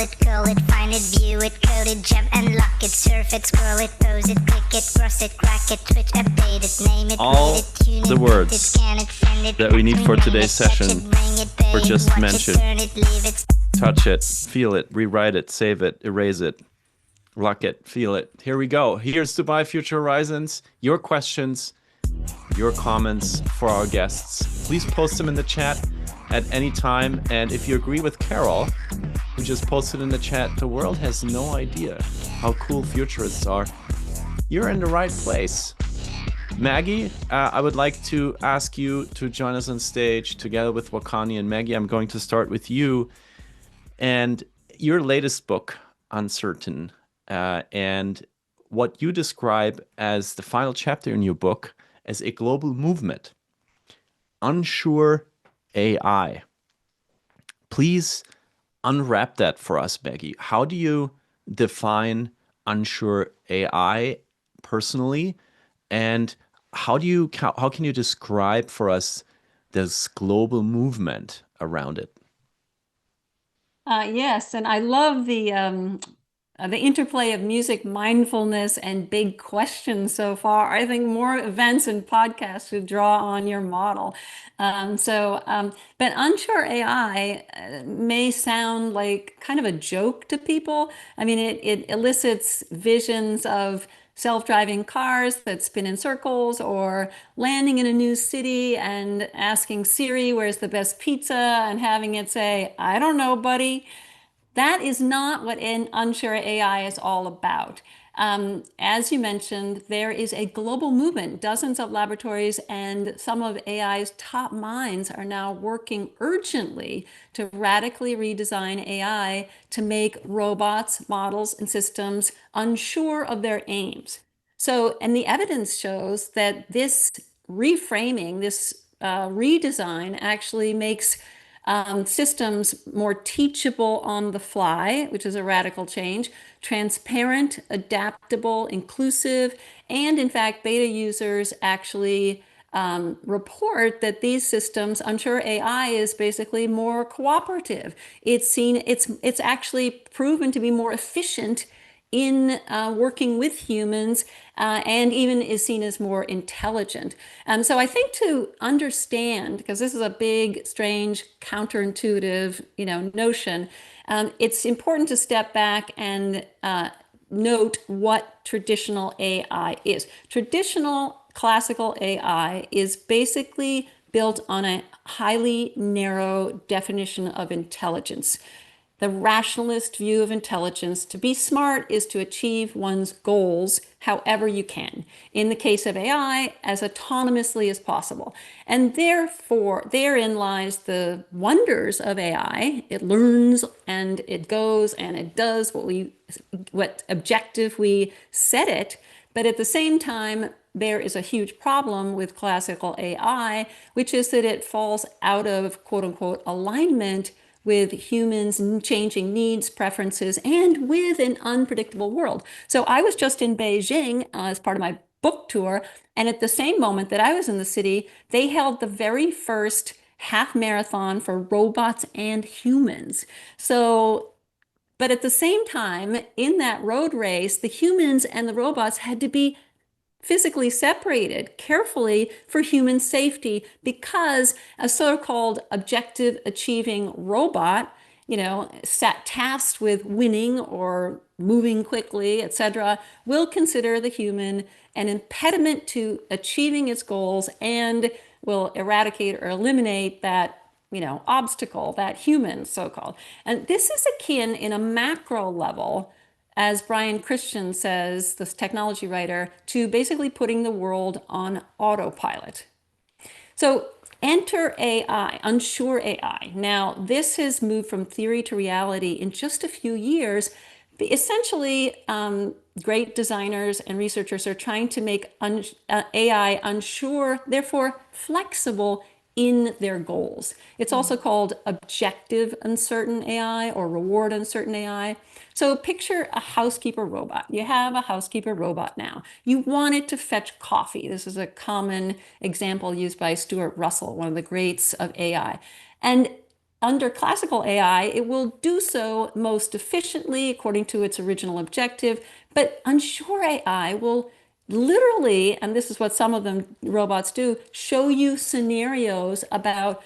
it, curl it, find it, view it, code it, jump and lock it, surf it, scroll it, pose it, click it, cross it, crack it, switch, update it, name it, all read it, tune it, the words scan it, send it, that we need for today's session were just watch mentioned. it, turn it, leave it, Touch it, feel it, rewrite it, save it, erase it, lock it, feel it. Here we go. Here's Dubai Future Horizons. Your questions, your comments for our guests. Please post them in the chat at any time. And if you agree with Carol, who just posted in the chat, the world has no idea how cool futurists are, you're in the right place. Maggie, I would like to ask you to join us on stage together with Wakanyi. And Maggie, I'm going to start with you and your latest book, Uncertain, and what you describe as the final chapter in your book as a global movement, unsure AI. Please unwrap that for us, Maggie. How do you define unsure AI personally, and how can you describe for us this global movement around it? Yes, and I love the interplay of music, mindfulness, and big questions so far. I think more events and podcasts should draw on your model. But unsure AI may sound like kind of a joke to people. I mean, it elicits visions of self-driving cars that spin in circles, or landing in a new city and asking Siri, where's the best pizza, and having it say, I don't know, buddy. That is not what an unsure AI is all about. As you mentioned, there is a global movement. Dozens of laboratories and some of AI's top minds are now working urgently to radically redesign AI to make robots, models, and systems unsure of their aims. So, and the evidence shows that this reframing, this redesign actually makes systems more teachable on the fly, which is a radical change, transparent, adaptable, inclusive, and in fact, beta users actually report that these systems, unsure AI is basically more cooperative. It's actually proven to be more efficient in working with humans, and even is seen as more intelligent. So I think to understand, because this is a big, strange, counterintuitive, notion, it's important to step back and note what traditional AI is. Traditional classical AI is basically built on a highly narrow definition of intelligence. The rationalist view of intelligence, to be smart, is to achieve one's goals however you can. In the case of AI, as autonomously as possible. And therefore, therein lies the wonders of AI. It learns and it goes and it does what objective we set it. But at the same time, there is a huge problem with classical AI, which is that it falls out of quote unquote alignment with humans' changing needs, preferences, and with an unpredictable world. So I was just in Beijing as part of my book tour, and at the same moment that I was in the city, they held the very first half marathon for robots and humans. But at the same time, in that road race, the humans and the robots had to be physically separated carefully for human safety, because a so-called objective achieving robot, tasked with winning or moving quickly, etc., will consider the human an impediment to achieving its goals and will eradicate or eliminate that obstacle, that human so-called. And this is akin in a macro level, as Brian Christian says, this technology writer, to basically putting the world on autopilot. So enter AI, unsure AI. Now, this has moved from theory to reality in just a few years. Essentially, great designers and researchers are trying to make AI unsure, therefore flexible in their goals. It's also called objective uncertain AI or reward uncertain AI. So picture a housekeeper robot. You have a housekeeper robot now. You want it to fetch coffee. This is a common example used by Stuart Russell, one of the greats of AI. And under classical AI, it will do so most efficiently according to its original objective. But unsure AI will literally, and this is what some of them robots do, show you scenarios about,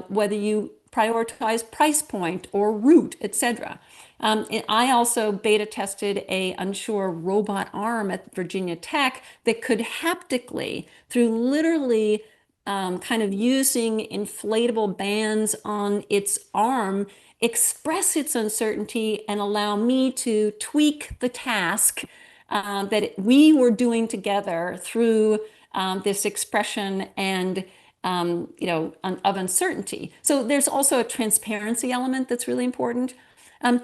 whether you prioritize price point or route, etc. I also beta tested a unsure robot arm at Virginia Tech that could haptically, through literally kind of using inflatable bands on its arm, express its uncertainty and allow me to tweak the task that we were doing together through this expression and of uncertainty. So there's also a transparency element that's really important. Um,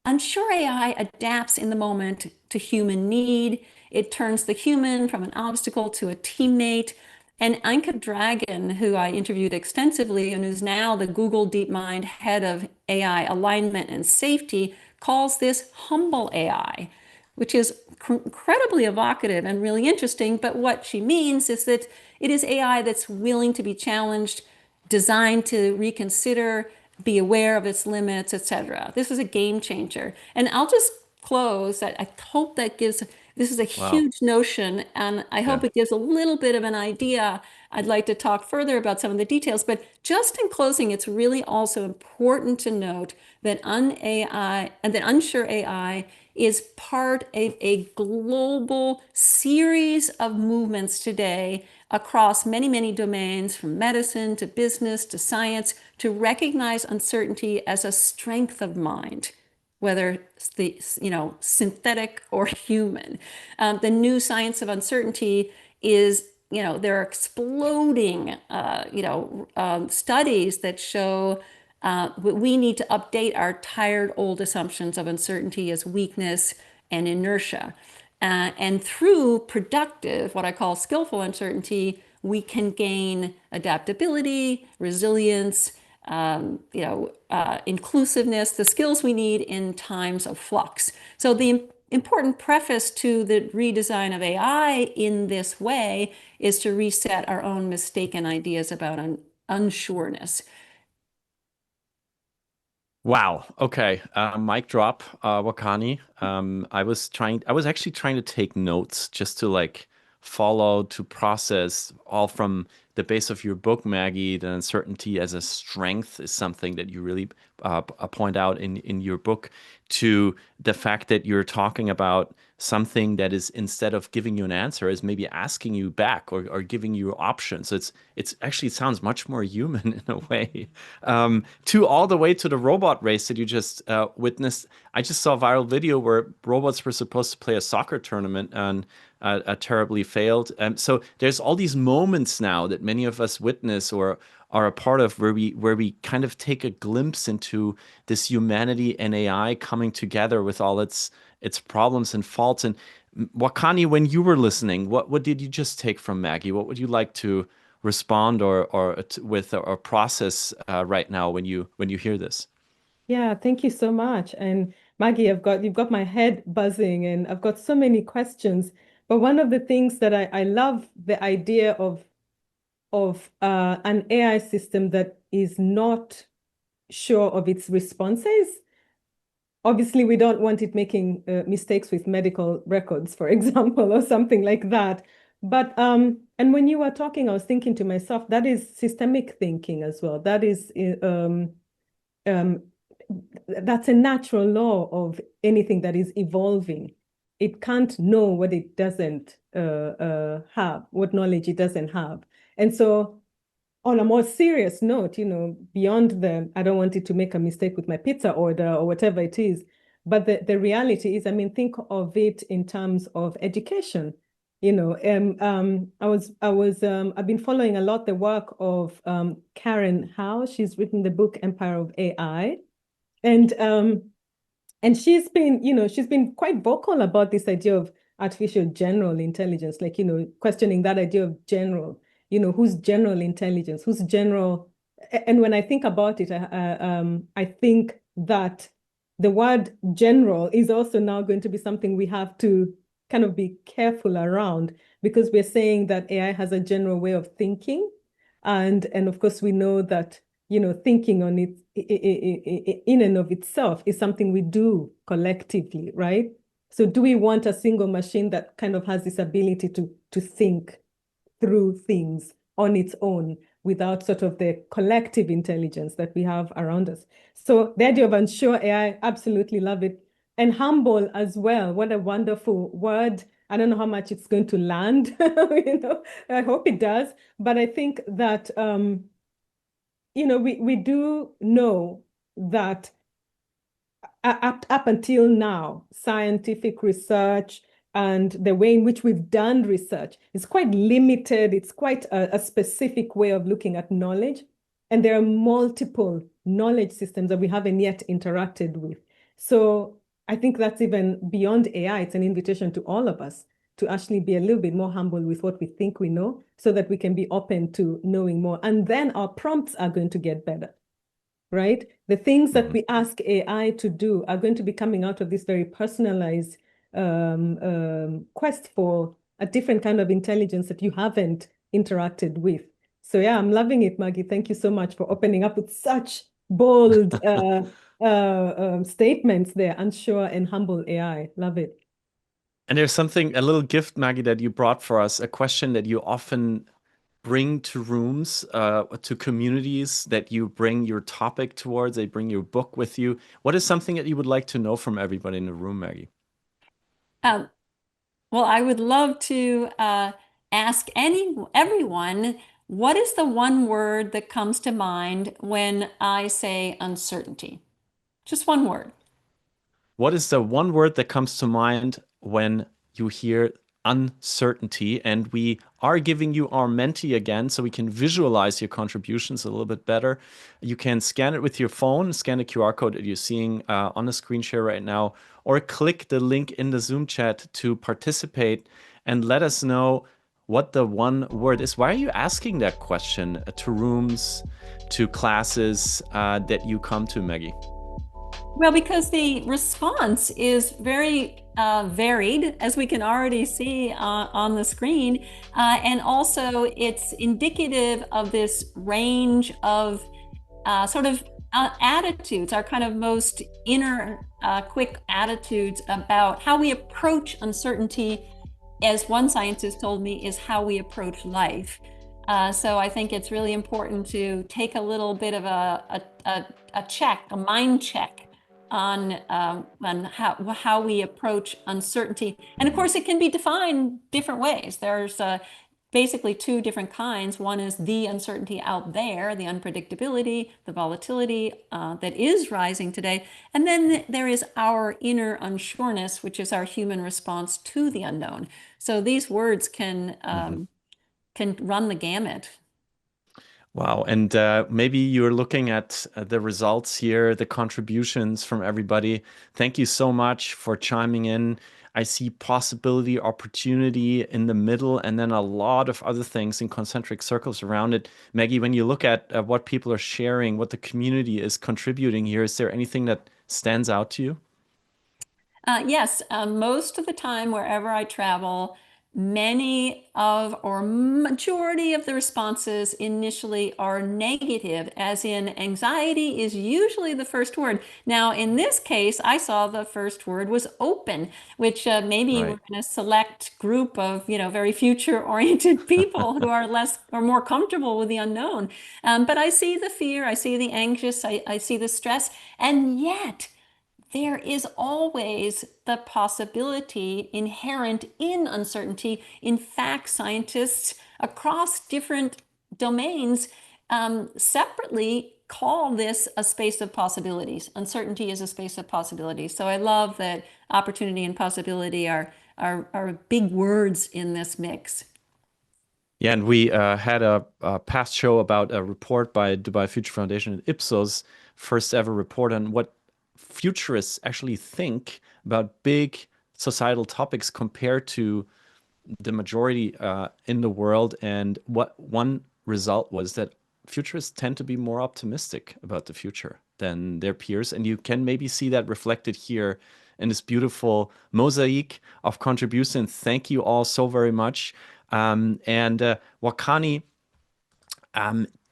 Unsure AI adapts in the moment to human need. It turns the human from an obstacle to a teammate. And Anka Dragon, who I interviewed extensively and who's now the Google DeepMind head of AI alignment and safety, calls this humble AI, which is incredibly evocative and really interesting. But what she means is that it is AI that's willing to be challenged, designed to reconsider, be aware of its limits, etc. This is a game changer. And I'll just close. I hope that gives, this is a Wow. huge notion, and I hope Yeah. it gives a little bit of an idea. I'd like to talk further about some of the details, but just in closing, it's really also important to note that AI and that unsure AI is part of a global series of movements today across many, many domains, from medicine to business to science, to recognize uncertainty as a strength of mind, whether it's the synthetic or human. The new science of uncertainty is, there are exploding studies that show we need to update our tired old assumptions of uncertainty as weakness and inertia. And through productive, what I call skillful uncertainty, we can gain adaptability, resilience, inclusiveness, the skills we need in times of flux. So the important preface to the redesign of AI in this way is to reset our own mistaken ideas about unsureness. Wow. Okay. Mic drop, Wakani. I was actually trying to take notes just to like follow, to process all from the base of your book, Maggie. The uncertainty as a strength is something that you really point out in your book, to the fact that you're talking about something that is, instead of giving you an answer, is maybe asking you back, or giving you options. So it's actually, it sounds much more human in a way. To all the way to the robot race that you just witnessed. I just saw a viral video where robots were supposed to play a soccer tournament and terribly failed. So there's all these moments now that many of us witness or are a part of, where we kind of take a glimpse into this humanity and AI coming together with all its problems and faults. And Wakani, when you were listening, what did you just take from Maggie? What would you like to respond or process right now when you hear this? Yeah, thank you so much. And Maggie, you've got my head buzzing, and I've got so many questions. But one of the things that I love, the idea of an AI system that is not sure of its responses. Obviously, we don't want it making mistakes with medical records, for example, or something like that. But and when you were talking, I was thinking to myself, that is systemic thinking as well. That is that's a natural law of anything that is evolving. It can't know what it doesn't have, what knowledge it doesn't have. And so on a more serious note, beyond I don't want it to make a mistake with my pizza order or whatever it is. But the reality is, I mean, think of it in terms of education. I've been following a lot the work of Karen Howe. She's written the book Empire of AI. And she's been quite vocal about this idea of artificial general intelligence, like, questioning that idea of general, who's general intelligence, who's general. And when I think about it, I think that the word general is also now going to be something we have to kind of be careful around, because we're saying that AI has a general way of thinking. And of course, we know that thinking on it in and of itself is something we do collectively, right? So do we want a single machine that kind of has this ability to think through things on its own without sort of the collective intelligence that we have around us? So the idea of unsure AI, absolutely love it. And humble as well. What a wonderful word. I don't know how much it's going to land, I hope it does. But I think that, we do know that up until now, scientific research and the way in which we've done research is quite limited. It's quite a specific way of looking at knowledge. And there are multiple knowledge systems that we haven't yet interacted with. So I think that's even beyond AI. It's an invitation to all of us to actually be a little bit more humble with what we think we know so that we can be open to knowing more. And then our prompts are going to get better, right? The things that we ask AI to do are going to be coming out of this very personalized quest for a different kind of intelligence that you haven't interacted with. So yeah, I'm loving it, Maggie. Thank you so much for opening up with such bold statements there. Unsure and humble AI. Love it. And there's something, a little gift, Maggie, that you brought for us, a question that you often bring to rooms, to communities that you bring your topic towards, they bring your book with you. What is something that you would like to know from everybody in the room, Maggie? Well, I would love to ask everyone, what is the one word that comes to mind when I say uncertainty? Just one word. What is the one word that comes to mind when you hear uncertainty? And we are giving you our Menti again so we can visualize your contributions a little bit better. You can scan it with your phone, scan the QR code that you're seeing on the screen share right now, or click the link in the Zoom chat to participate and let us know what the one word is. Why are you asking that question to rooms, to classes that you come to, Maggie? Well, because the response is very varied, as we can already see on the screen. And also it's indicative of this range of sort of attitudes, our kind of most inner quick attitudes about how we approach uncertainty, as one scientist told me, is how we approach life. So I think it's really important to take a little bit of a check, a mind check on how we approach uncertainty. And of course, it can be defined different ways. There's basically two different kinds. One is the uncertainty out there, the unpredictability, the volatility that is rising today. And then there is our inner unsureness, which is our human response to the unknown. So these words can run the gamut. Wow. And maybe you're looking at the results here, the contributions from everybody. Thank you so much for chiming in. I see possibility, opportunity in the middle, and then a lot of other things in concentric circles around it. Maggie, when you look at what people are sharing, what the community is contributing here, is there anything that stands out to you? Yes, most of the time, wherever I travel, many of or majority of the responses initially are negative, as in anxiety is usually the first word. Now, in this case, I saw the first word was open, which maybe we're in a select group of, very future-oriented people who are less or more comfortable with the unknown. But I see the fear, I see the anxious, I see the stress, and yet there is always the possibility inherent in uncertainty. In fact, scientists across different domains separately call this a space of possibilities. Uncertainty is a space of possibilities. So I love that opportunity and possibility are big words in this mix. Yeah, and we had a past show about a report by Dubai Future Foundation and Ipsos, first ever report on what futurists actually think about big societal topics compared to the majority in the world. And what one result was that futurists tend to be more optimistic about the future than their peers. And you can maybe see that reflected here in this beautiful mosaic of contributions. Thank you all so very much. And Wakanyi,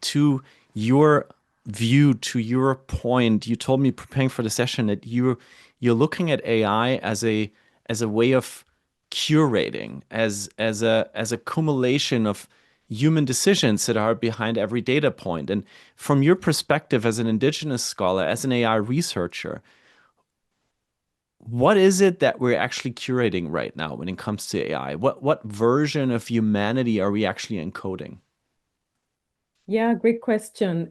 to your view to your point. You told me preparing for the session that you're looking at AI as a way of curating, as a accumulation of human decisions that are behind every data point. And from your perspective as an indigenous scholar, as an AI researcher, what is it that we're actually curating right now when it comes to AI? What version of humanity are we actually encoding? Yeah, great question.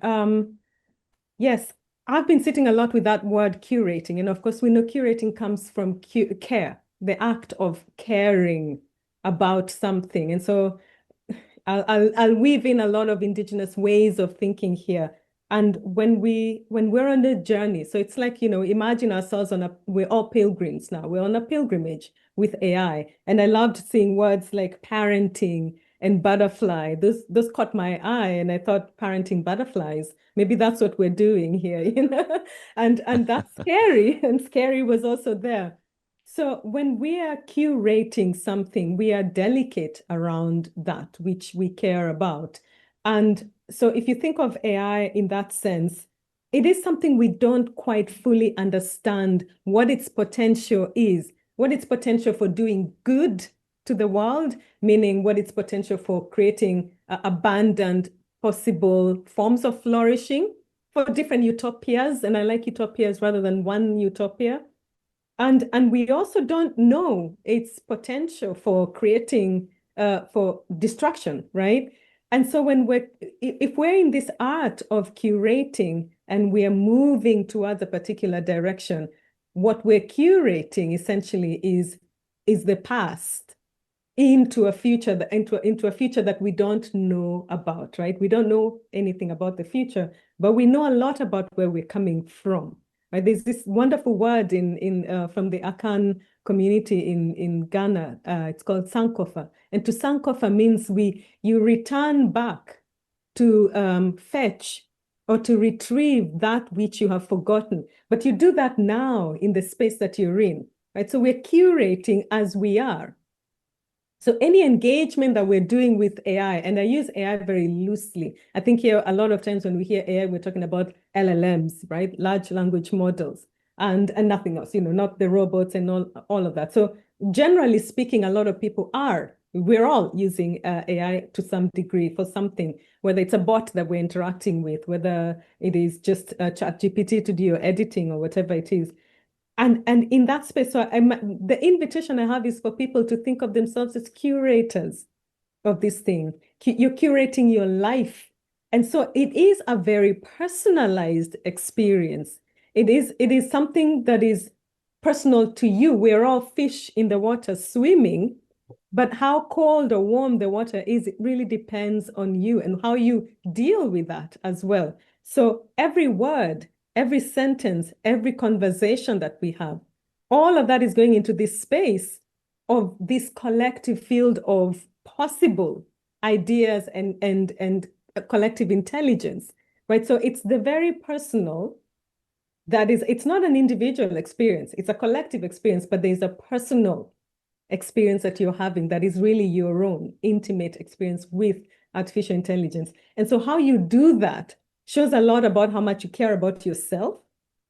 Yes, I've been sitting a lot with that word curating. And of course, we know curating comes from care, the act of caring about something. And so I'll weave in a lot of indigenous ways of thinking here. And when we're on a journey, so it's like, imagine ourselves we're all pilgrims now. We're on a pilgrimage with AI. And I loved seeing words like parenting and butterfly. Those caught my eye, and I thought parenting butterflies. Maybe that's what we're doing here, And that's scary. And scary was also there. So when we are curating something, we are delicate around that which we care about. And so if you think of AI in that sense, it is something we don't quite fully understand what its potential is, what its potential for doing good to the world, meaning what its potential for creating abundant possible forms of flourishing for different utopias. And I like utopias rather than one utopia. And we also don't know its potential for creating for destruction, right? And so if we're in this art of curating and we are moving towards a particular direction, what we're curating essentially is the past into a future that we don't know about, right? We don't know anything about the future, but we know a lot about where we're coming from. Right? There's this wonderful word from the Akan community in Ghana. It's called sankofa, and to sankofa means you return back to fetch or to retrieve that which you have forgotten. But you do that now in the space that you're in, right? So we're curating as we are. So any engagement that we're doing with AI, and I use AI very loosely. I think here a lot of times when we hear AI, we're talking about LLMs, right? Large language models and nothing else, not the robots and all of that. So generally speaking, a lot of people we're all using AI to some degree for something, whether it's a bot that we're interacting with, whether it is just a ChatGPT to do your editing or whatever it is. And in that space, so the invitation I have is for people to think of themselves as curators of this thing. You're curating your life. And so it is a very personalized experience. It is something that is personal to you. We're all fish in the water swimming, but how cold or warm the water is, it really depends on you and how you deal with that as well. So every word, every sentence, every conversation that we have, all of that is going into this space of this collective field of possible ideas and collective intelligence, right? So it's the very personal it's not an individual experience, it's a collective experience, but there's a personal experience that you're having that is really your own intimate experience with artificial intelligence. And so how you do that shows a lot about how much you care about yourself.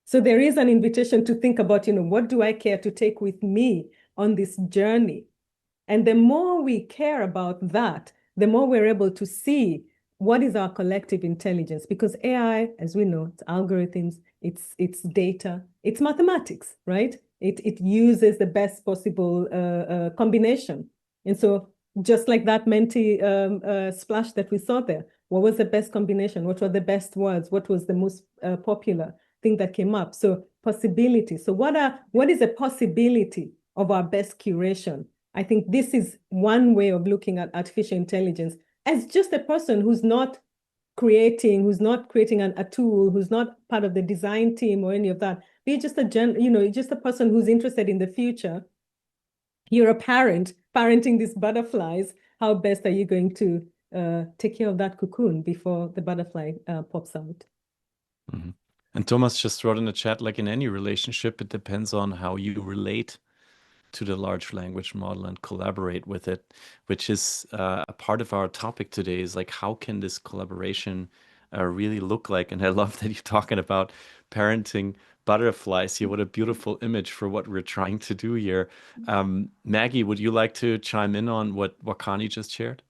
So there is an invitation to think about, what do I care to take with me on this journey? And the more we care about that, the more we're able to see what is our collective intelligence. Because AI, as we know, it's algorithms, it's data, it's mathematics, right? It uses the best possible combination. And so just like that Menti splash that we saw there, what was the best combination? What were the best words? What was the most popular thing that came up? So possibility. So what is a possibility of our best curation? I think this is one way of looking at artificial intelligence as just a person who's not creating a tool, who's not part of the design team or any of that. Be just just a person who's interested in the future. You're a parent parenting these butterflies. How best are you going to take care of that cocoon before the butterfly pops out? Mm-hmm. And Thomas just wrote in the chat, like in any relationship, it depends on how you relate to the large language model and collaborate with it, which is a part of our topic today, is like, how can this collaboration really look like. And I love that you're talking about parenting butterflies here. What a beautiful image for what we're trying to do here. Maggie, would you like to chime in on what Wakanyi just shared?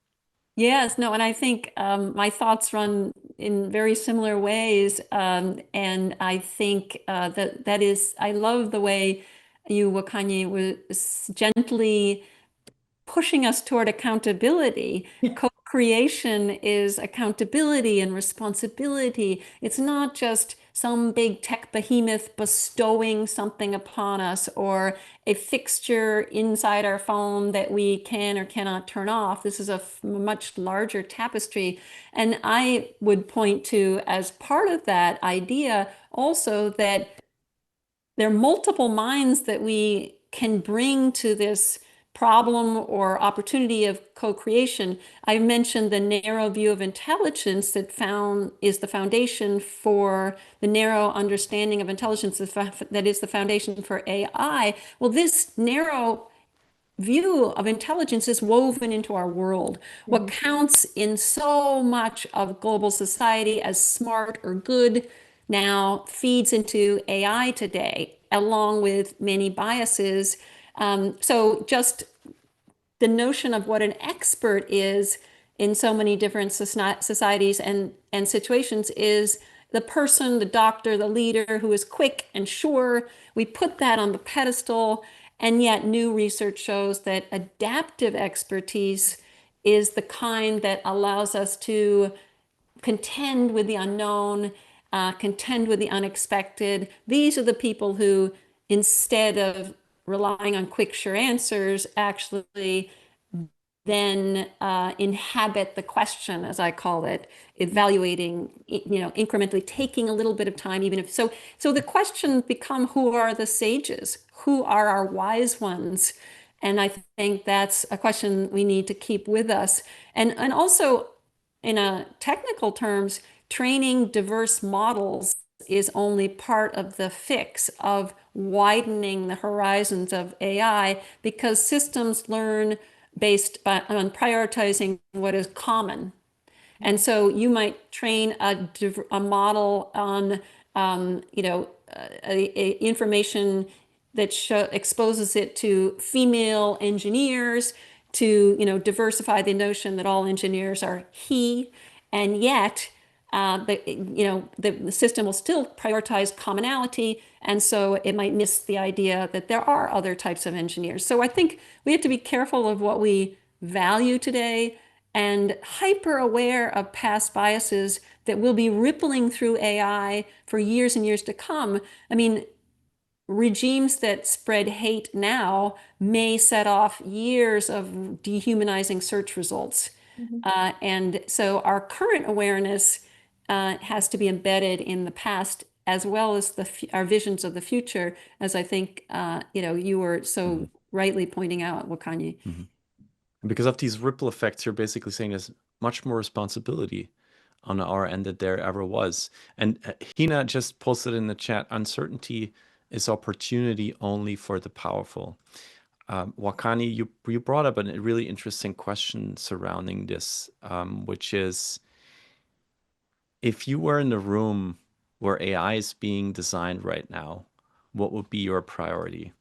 Yes, no, and I think my thoughts run in very similar ways, and I think that is, I love the way you, Wakanyi, was gently pushing us toward accountability. Co-creation is accountability and responsibility. It's not just some big tech behemoth bestowing something upon us or a fixture inside our phone that we can or cannot turn off. This is a much larger tapestry. And I would point to, as part of that idea, also that there are multiple minds that we can bring to this problem or opportunity of co-creation. I mentioned the narrow view of intelligence that is the foundation for the narrow understanding of intelligence that is the foundation for AI. Well, this narrow view of intelligence is woven into our world. What counts in so much of global society as smart or good now feeds into AI today, along with many biases. So just the notion of what an expert is in so many different societies and situations is the person, the doctor, the leader who is quick and sure. We put that on the pedestal, and yet new research shows that adaptive expertise is the kind that allows us to contend with the unknown, contend with the unexpected. These are the people who, instead of relying on quick, sure answers, actually then inhabit the question, as I call it, evaluating, incrementally taking a little bit of time, even if so. So the question become, who are the sages? Who are our wise ones? And I think that's a question we need to keep with us. And also, in a technical terms, training diverse models is only part of the fix of widening the horizons of AI, because systems learn based on prioritizing what is common. And so you might train a model on, information that exposes it to female engineers to, diversify the notion that all engineers are he, and yet the system will still prioritize commonality, and so it might miss the idea that there are other types of engineers. So I think we have to be careful of what we value today and hyper aware of past biases that will be rippling through AI for years and years to come. I mean, regimes that spread hate now may set off years of dehumanizing search results. And so our current awareness has to be embedded in the past, as well as our visions of the future, as I think you were so rightly pointing out, Wakanyi. And because of these ripple effects, you're basically saying there's much more responsibility on our end than there ever was. And Hina just posted in the chat, uncertainty is opportunity only for the powerful. Wakanyi, you brought up a really interesting question surrounding this, which is, if you were in the room where AI is being designed right now, what would be your priority?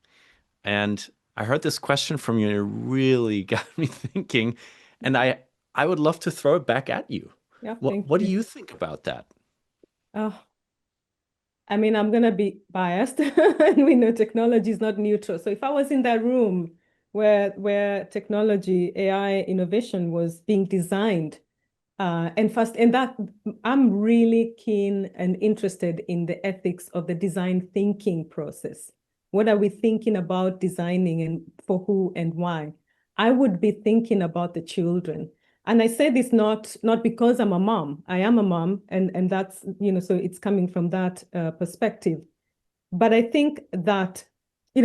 And I heard this question from you and it really got me thinking. And I would love to throw it back at you. Yeah, What do you think about that? Oh, I mean, I'm going to be biased, and we know technology is not neutral. So if I was in that room where technology, AI innovation was being designed, and that I'm really keen and interested in the ethics of the design thinking process. What are we thinking about designing, and for who and why? I would be thinking about the children. And I say this not because I'm a mom. I am a mom, and that's, so it's coming from that perspective. But I think that,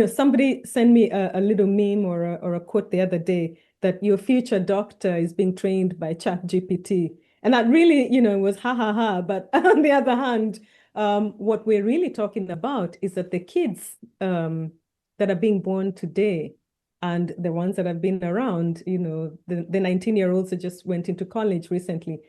somebody sent me a little meme or a quote the other day that your future doctor is being trained by ChatGPT. And that really, was ha ha ha. But on the other hand, what we're really talking about is that the kids that are being born today and the ones that have been around, the 19-year-olds that just went into college recently,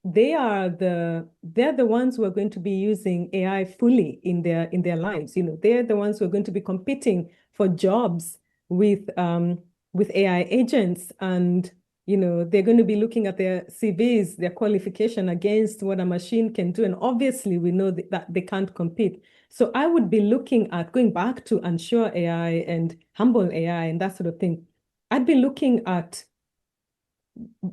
they're the ones who are going to be using AI fully in their lives. They're the ones who are going to be competing for jobs with AI agents, and they're going to be looking at their CVs, their qualification against what a machine can do. And obviously, we know that they can't compete. So I would be looking at going back to unsure AI and humble AI and that sort of thing. I'd be looking at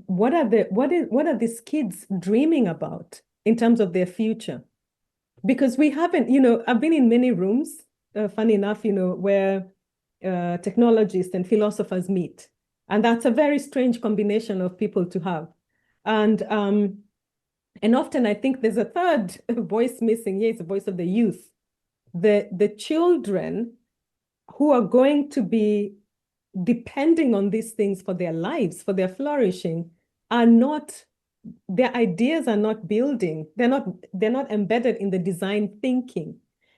what are these kids dreaming about in terms of their future? Because we haven't, I've been in many rooms, funny enough, where technologists and philosophers meet. And that's a very strange combination of people to have. And often I think there's a third voice missing. Here, it's the voice of the youth. The children who are going to be depending on these things for their lives, for their flourishing, their ideas are not building. They're not embedded in the design thinking.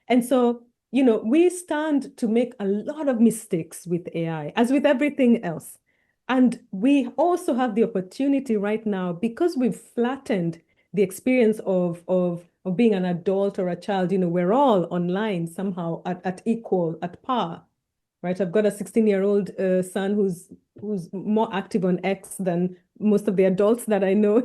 And so, we stand to make a lot of mistakes with AI, as with everything else. And we also have the opportunity right now, because we've flattened the experience of being an adult or a child. We're all online somehow at par. Right, I've got a 16-year-old son who's more active on X than most of the adults that I know,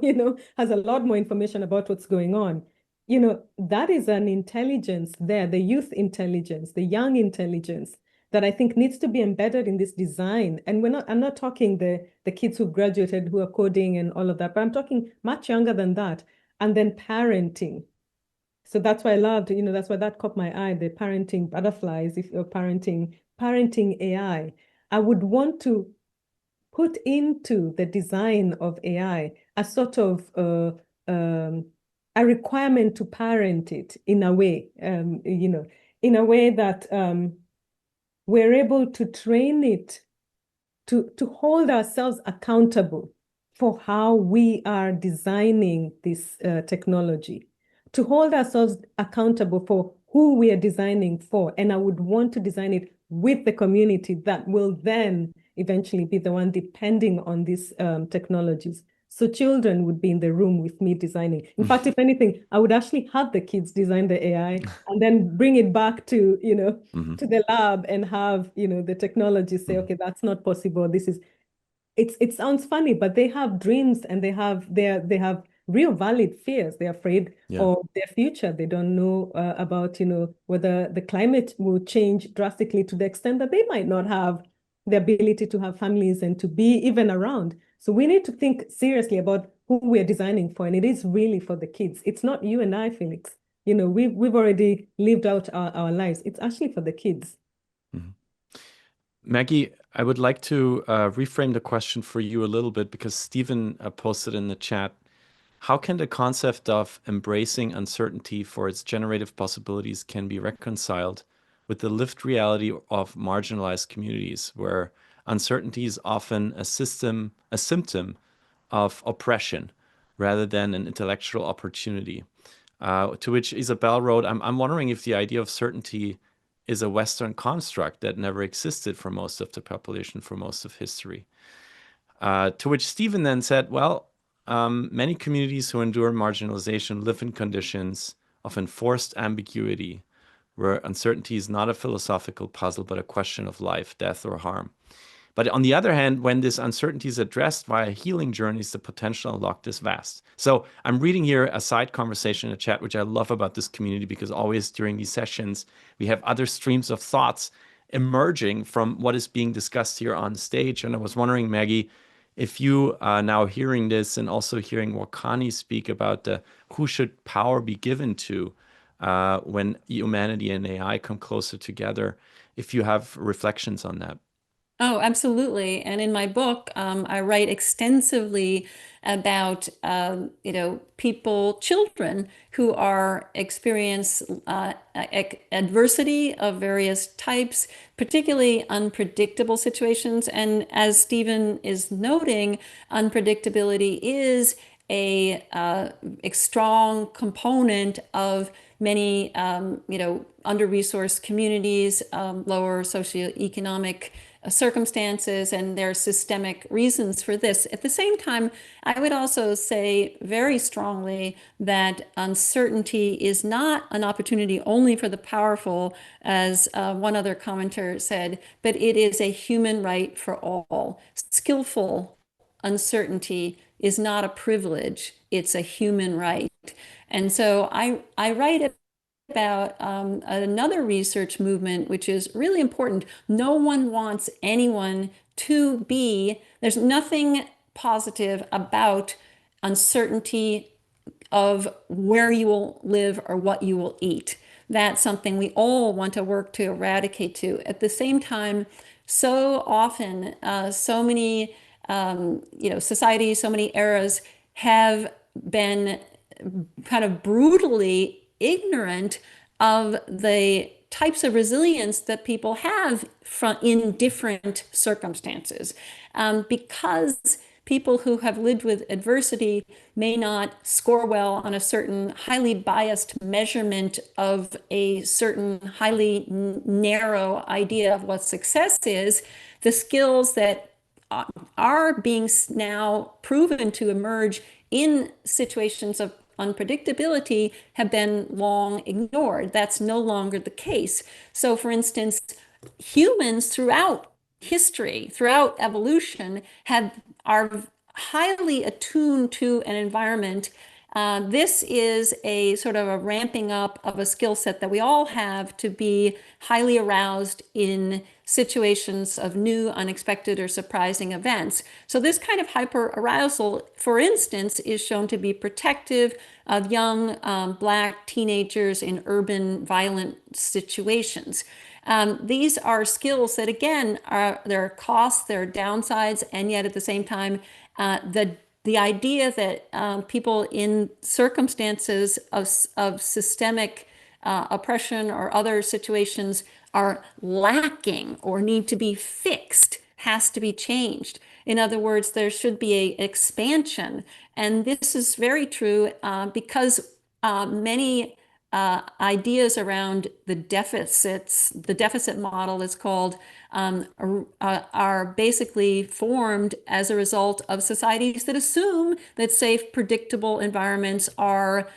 has a lot more information about what's going on. That is an intelligence there, the youth intelligence, the young intelligence that I think needs to be embedded in this design. And I'm not talking the kids who graduated, who are coding and all of that, but I'm talking much younger than that. And then parenting. So that's why I loved, that's why that caught my eye, the parenting butterflies, if you're parenting AI. I would want to put into the design of AI a sort of a requirement to parent it in a way, in a way that we're able to train it to hold ourselves accountable for how we are designing this technology, to hold ourselves accountable for who we are designing for. And I would want to design it with the community that will then eventually be the one depending on these technologies. So children would be in the room with me designing. In fact, if anything, I would actually have the kids design the AI and then bring it back to, to the lab and have, the technology say, okay, that's not possible. It sounds funny, but they have dreams and they have real valid fears. They're afraid of their future. They don't know about, whether the climate will change drastically to the extent that they might not have the ability to have families and to be even around. So we need to think seriously about who we're designing for. And it is really for the kids. It's not you and I, Felix. We've already lived out our lives. It's actually for the kids. Maggie, I would like to reframe the question for you a little bit, because Stephen posted in the chat, how can the concept of embracing uncertainty for its generative possibilities can be reconciled with the lived reality of marginalized communities, where uncertainty is often a symptom of oppression rather than an intellectual opportunity? To which Isabel wrote, I'm wondering if the idea of certainty is a Western construct that never existed for most of the population for most of history. To which Stephen then said, well, many communities who endure marginalization live in conditions of enforced ambiguity, where uncertainty is not a philosophical puzzle, but a question of life, death, or harm. But on the other hand, when this uncertainty is addressed via healing journeys, the potential unlocked is vast. So I'm reading here a side conversation in the chat, which I love about this community, because always during these sessions, we have other streams of thoughts emerging from what is being discussed here on stage. And I was wondering, Maggie, if you are now hearing this and also hearing Wakanyi speak about who should power be given to when humanity and AI come closer together, if you have reflections on that. Oh, absolutely. And in my book, I write extensively about, people, children who are experience adversity of various types, particularly unpredictable situations. And as Stephen is noting, unpredictability is a strong component of many, under-resourced communities, lower socioeconomic circumstances, and there are systemic reasons for this. At the same time, I would also say very strongly that uncertainty is not an opportunity only for the powerful, as one other commenter said, but it is a human right for all. Skillful uncertainty is not a privilege, it's a human right. And so I write about another research movement, which is really important. No one wants anyone to be, there's nothing positive about uncertainty of where you will live or what you will eat. That's something we all want to work to eradicate to. At the same time, so often, so many societies, so many eras have been kind of brutally ignorant of the types of resilience that people have in different circumstances. Because people who have lived with adversity may not score well on a certain highly biased measurement of a certain highly narrow idea of what success is, the skills that are being now proven to emerge in situations of unpredictability have been long ignored. That's no longer the case. So, for instance, humans throughout history, throughout evolution, are highly attuned to an environment. This is a sort of a ramping up of a skill set that we all have to be highly aroused in situations of new, unexpected, or surprising events. So this kind of hyper-arousal, for instance, is shown to be protective of young Black teenagers in urban violent situations. These are skills that, again, there are costs, there are downsides, and yet at the same time, the idea that people in circumstances of systemic oppression or other situations are lacking or need to be fixed has to be changed. In other words, there should be an expansion. And this is very true because many ideas around the deficit model is called, are basically formed as a result of societies that assume that safe, predictable environments are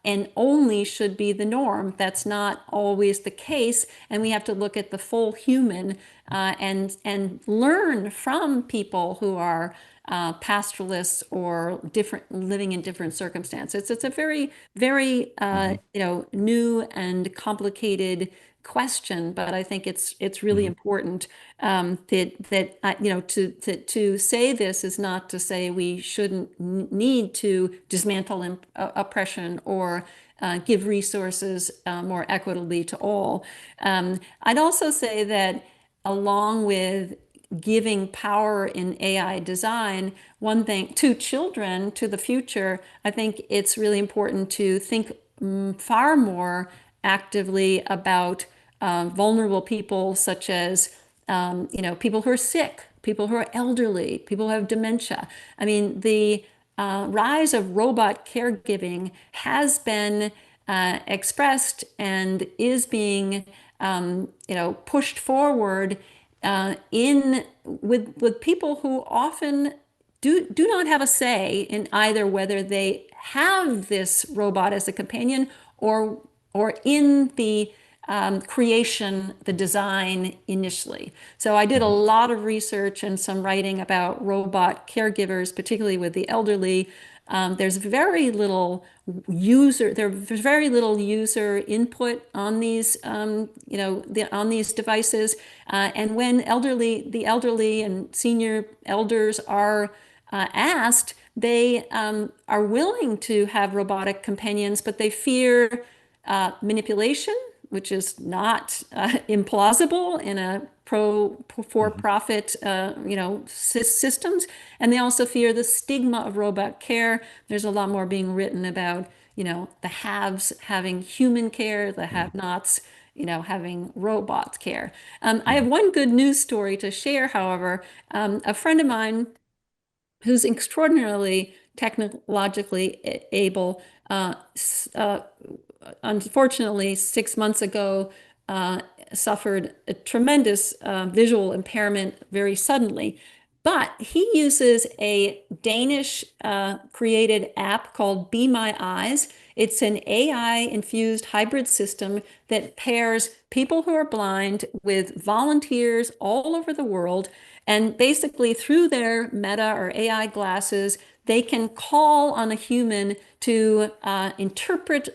and only should be the norm. That's not always the case, and we have to look at the full human and learn from people who are pastoralists or living in different circumstances. It's a very, very new and complicated question, but I think it's really important to say this is not to say we shouldn't need to dismantle oppression or give resources more equitably to all. I'd also say that along with giving power in AI design, one thing to children, to the future, I think it's really important to think far more actively about vulnerable people, such as people who are sick, people who are elderly, people who have dementia. I mean, the rise of robot caregiving has been expressed and is being pushed forward with people who often do not have a say in either whether they have this robot as a companion or in the creation, the design initially. So I did a lot of research and some writing about robot caregivers, particularly with the elderly. There's very little user input on these on these devices, and when the elderly and senior elders are asked, they are willing to have robotic companions, but they fear manipulation, which is not implausible in a for-profit systems, and they also fear the stigma of robot care. There's a lot more being written about the haves having human care, the have-nots having robot care. I have one good news story to share, however. A friend of mine who's extraordinarily technologically able unfortunately 6 months ago suffered a tremendous visual impairment very suddenly. But he uses a Danish created app called Be My Eyes. It's an AI-infused hybrid system that pairs people who are blind with volunteers all over the world. And basically, through their Meta or AI glasses, they can call on a human to interpret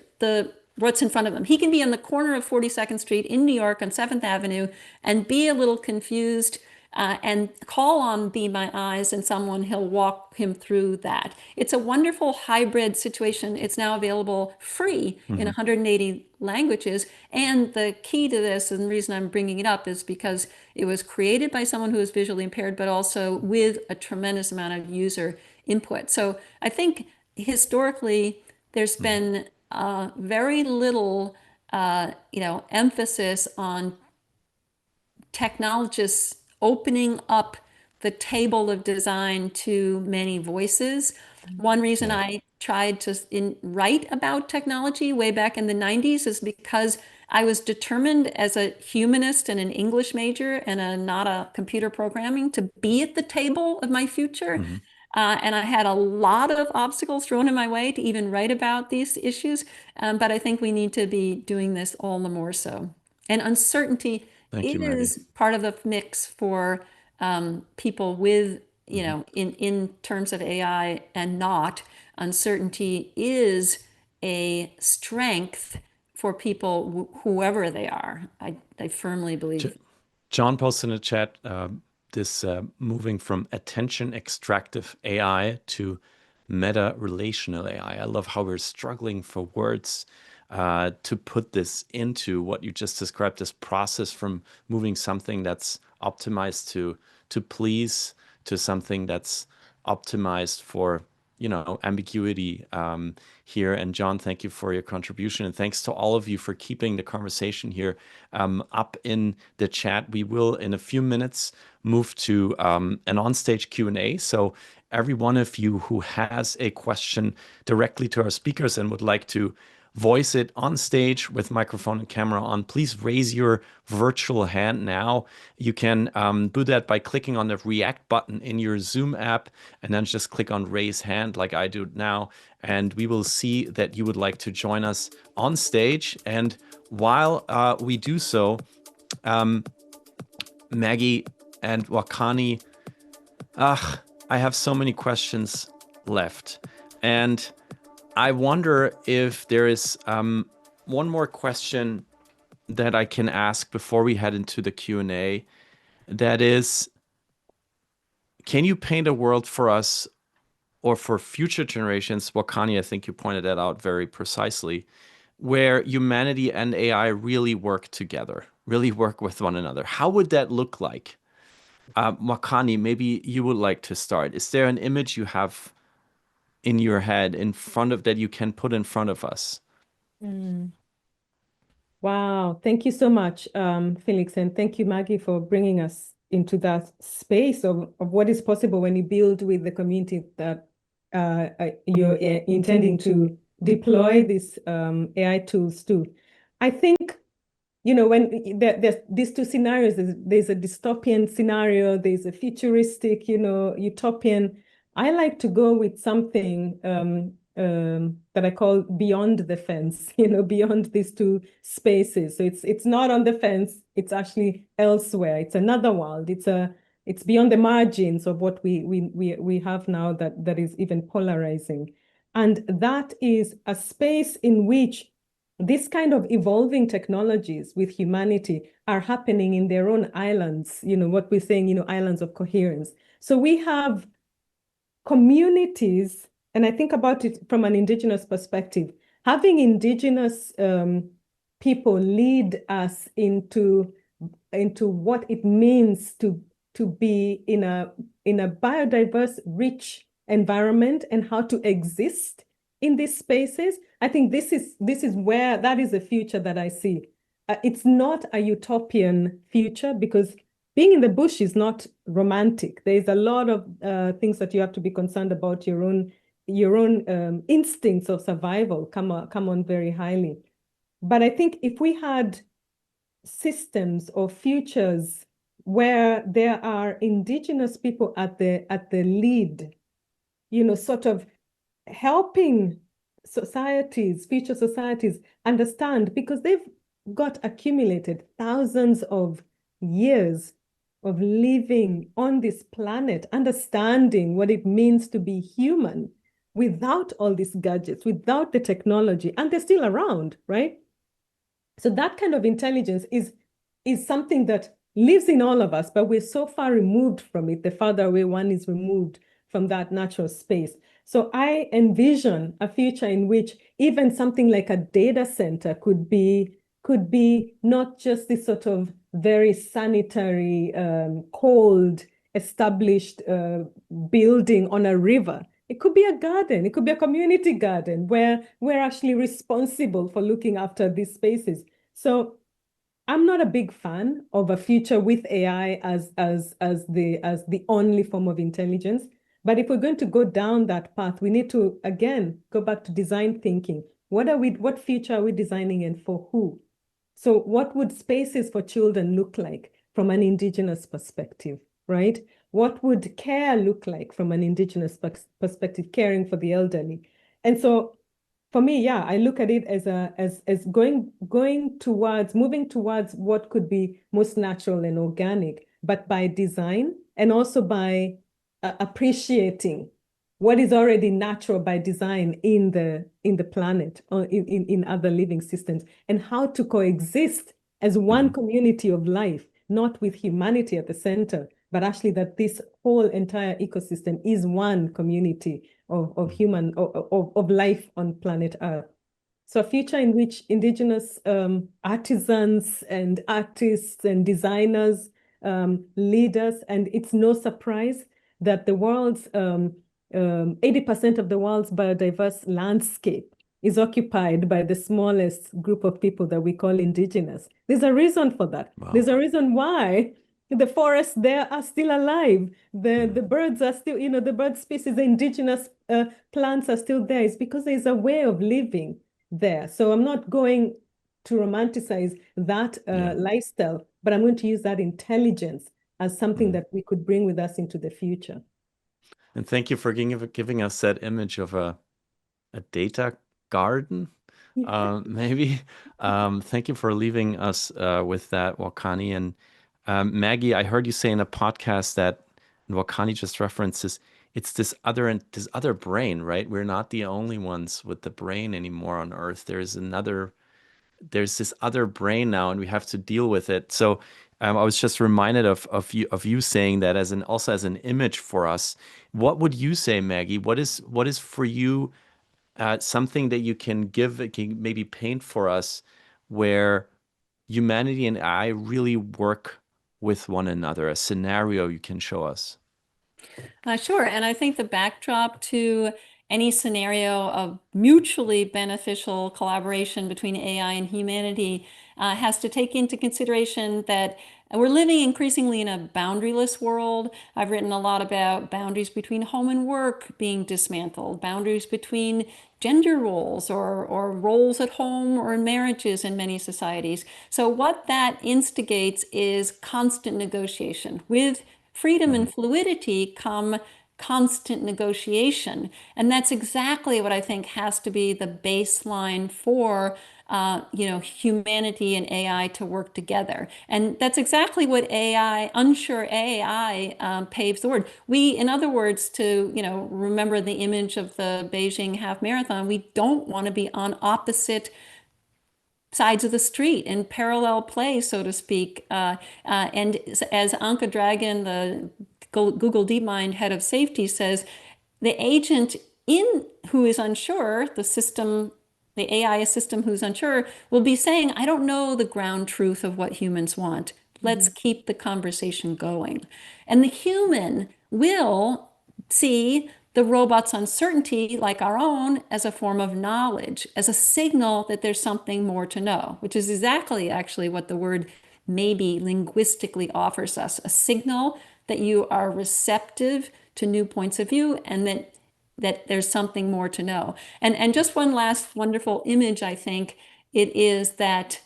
what's in front of them. He can be on the corner of 42nd Street in New York on 7th Avenue and be a little confused and call on Be My Eyes, and he'll walk him through that. It's a wonderful hybrid situation. It's now available free in 180 languages. And the key to this, and the reason I'm bringing it up, is because it was created by someone who is visually impaired, but also with a tremendous amount of user input. So I think historically there's been very little, emphasis on technologists opening up the table of design to many voices. One reason I tried to write about technology way back in the 90s is because I was determined as a humanist and an English major and not a computer programming to be at the table of my future. And I had a lot of obstacles thrown in my way to even write about these issues. But I think we need to be doing this all the more so. And uncertainty Thank you, Maggie. is part of the mix for people with, in terms of AI and not. Uncertainty is a strength for people, whoever they are. I firmly believe. John posted in the chat this moving from attention extractive AI to meta relational AI. I love how we're struggling for words to put this into what you just described, this process from moving something that's optimized to please to something that's optimized for ambiguity here. And John, thank you for your contribution, and thanks to all of you for keeping the conversation here up in the chat. We will in a few minutes move to an onstage Q&A. So every one of you who has a question directly to our speakers and would like to voice it on stage with microphone and camera on, please raise your virtual hand now. You can do that by clicking on the React button in your Zoom app, and then just click on raise hand like I do now. And we will see that you would like to join us on stage. And while we do so, Maggie and Wakanyi, I have so many questions left. And I wonder if there is one more question that I can ask before we head into the Q&A. That is, can you paint a world for us or for future generations? Wakanyi, I think you pointed that out very precisely, where humanity and AI really work together, really work with one another. How would that look like? Wakanyi, maybe you would like to start. Is there an image you have in your head in front of that you can put in front of us? Wow, thank you so much, Felix, and thank you, Maggie, for bringing us into that space of what is possible when you build with the community that you're intending to deploy these AI tools to. I think, when there's these two scenarios, there's a dystopian scenario, there's a futuristic, utopian. I like to go with something that I call beyond the fence, beyond these two spaces. So it's not on the fence, it's actually elsewhere. It's another world. It's beyond the margins of what we have now that is even polarizing. And that is a space in which this kind of evolving technologies with humanity are happening in their own islands, what we're saying, islands of coherence. So we have communities, and I think about it from an indigenous perspective, having indigenous people lead us into what it means to be in a biodiverse, rich environment and how to exist in these spaces. I think this is where that is a future that I see. It's not a utopian future, because being in the bush is not romantic. There's a lot of things that you have to be concerned about. Your own instincts of survival come on very highly. But I think if we had systems or futures where there are indigenous people at the lead, sort of helping societies, future societies understand, because they've got accumulated thousands of years of living on this planet, understanding what it means to be human without all these gadgets, without the technology, and they're still around, right? So that kind of intelligence is something that lives in all of us, but we're so far removed from it, the farther away one is removed from that natural space. So I envision a future in which even something like a data center could be not just this sort of very sanitary, cold, established building on a river. It could be a garden. It could be a community garden where we're actually responsible for looking after these spaces. So I'm not a big fan of a future with AI as the only form of intelligence. But if we're going to go down that path, we need to, again, go back to design thinking. What future are we designing and for who? So what would spaces for children look like from an indigenous perspective, right? What would care look like from an indigenous perspective, caring for the elderly? And so for me, yeah, I look at it as moving towards what could be most natural and organic, but by design and also by appreciating what is already natural by design in the planet or in other living systems, and how to coexist as one community of life, not with humanity at the center, but actually that this whole entire ecosystem is one community of human of life on planet Earth. So a future in which indigenous artisans and artists and designers lead us, and it's no surprise that the world's 80% of the world's biodiverse landscape is occupied by the smallest group of people that we call indigenous. There's a reason for that. Wow. There's a reason why the forests there are still alive. The birds are still, the bird species, the indigenous plants are still there. It's because there's a way of living there. So I'm not going to romanticize that lifestyle, but I'm going to use that intelligence as something that we could bring with us into the future. And thank you for giving us that image of a data garden, maybe. Thank you for leaving us with that, Wakanyi. And Maggie, I heard you say in a podcast that, and Wakanyi just references, it's this other brain, right? We're not the only ones with the brain anymore on Earth. There's this other brain now, and we have to deal with it. So I was just reminded of you saying that also as an image for us. What would you say, Maggie? What is for you something that you can maybe paint for us where humanity and AI really work with one another? A scenario you can show us. Sure. And I think the backdrop to any scenario of mutually beneficial collaboration between AI and humanity has to take into consideration that we're living increasingly in a boundaryless world. I've written a lot about boundaries between home and work being dismantled, boundaries between gender roles or roles at home or in marriages in many societies. So what that instigates is constant negotiation. With freedom and fluidity come constant negotiation. And that's exactly what I think has to be the baseline for humanity and AI to work together. And that's exactly what unsure AI paves the word. In other words, to remember the image of the Beijing half marathon, we don't want to be on opposite sides of the street in parallel play, so to speak. And as Anka Dragan, the Google DeepMind head of safety, says, the agent who is unsure, the AI system who's unsure, will be saying, I don't know the ground truth of what humans want. Let's keep the conversation going. And the human will see the robot's uncertainty, like our own, as a form of knowledge, as a signal that there's something more to know, which is exactly actually what the word maybe linguistically offers us, a signal that you are receptive to new points of view and that there's something more to know. And just one last wonderful image, I think, it is that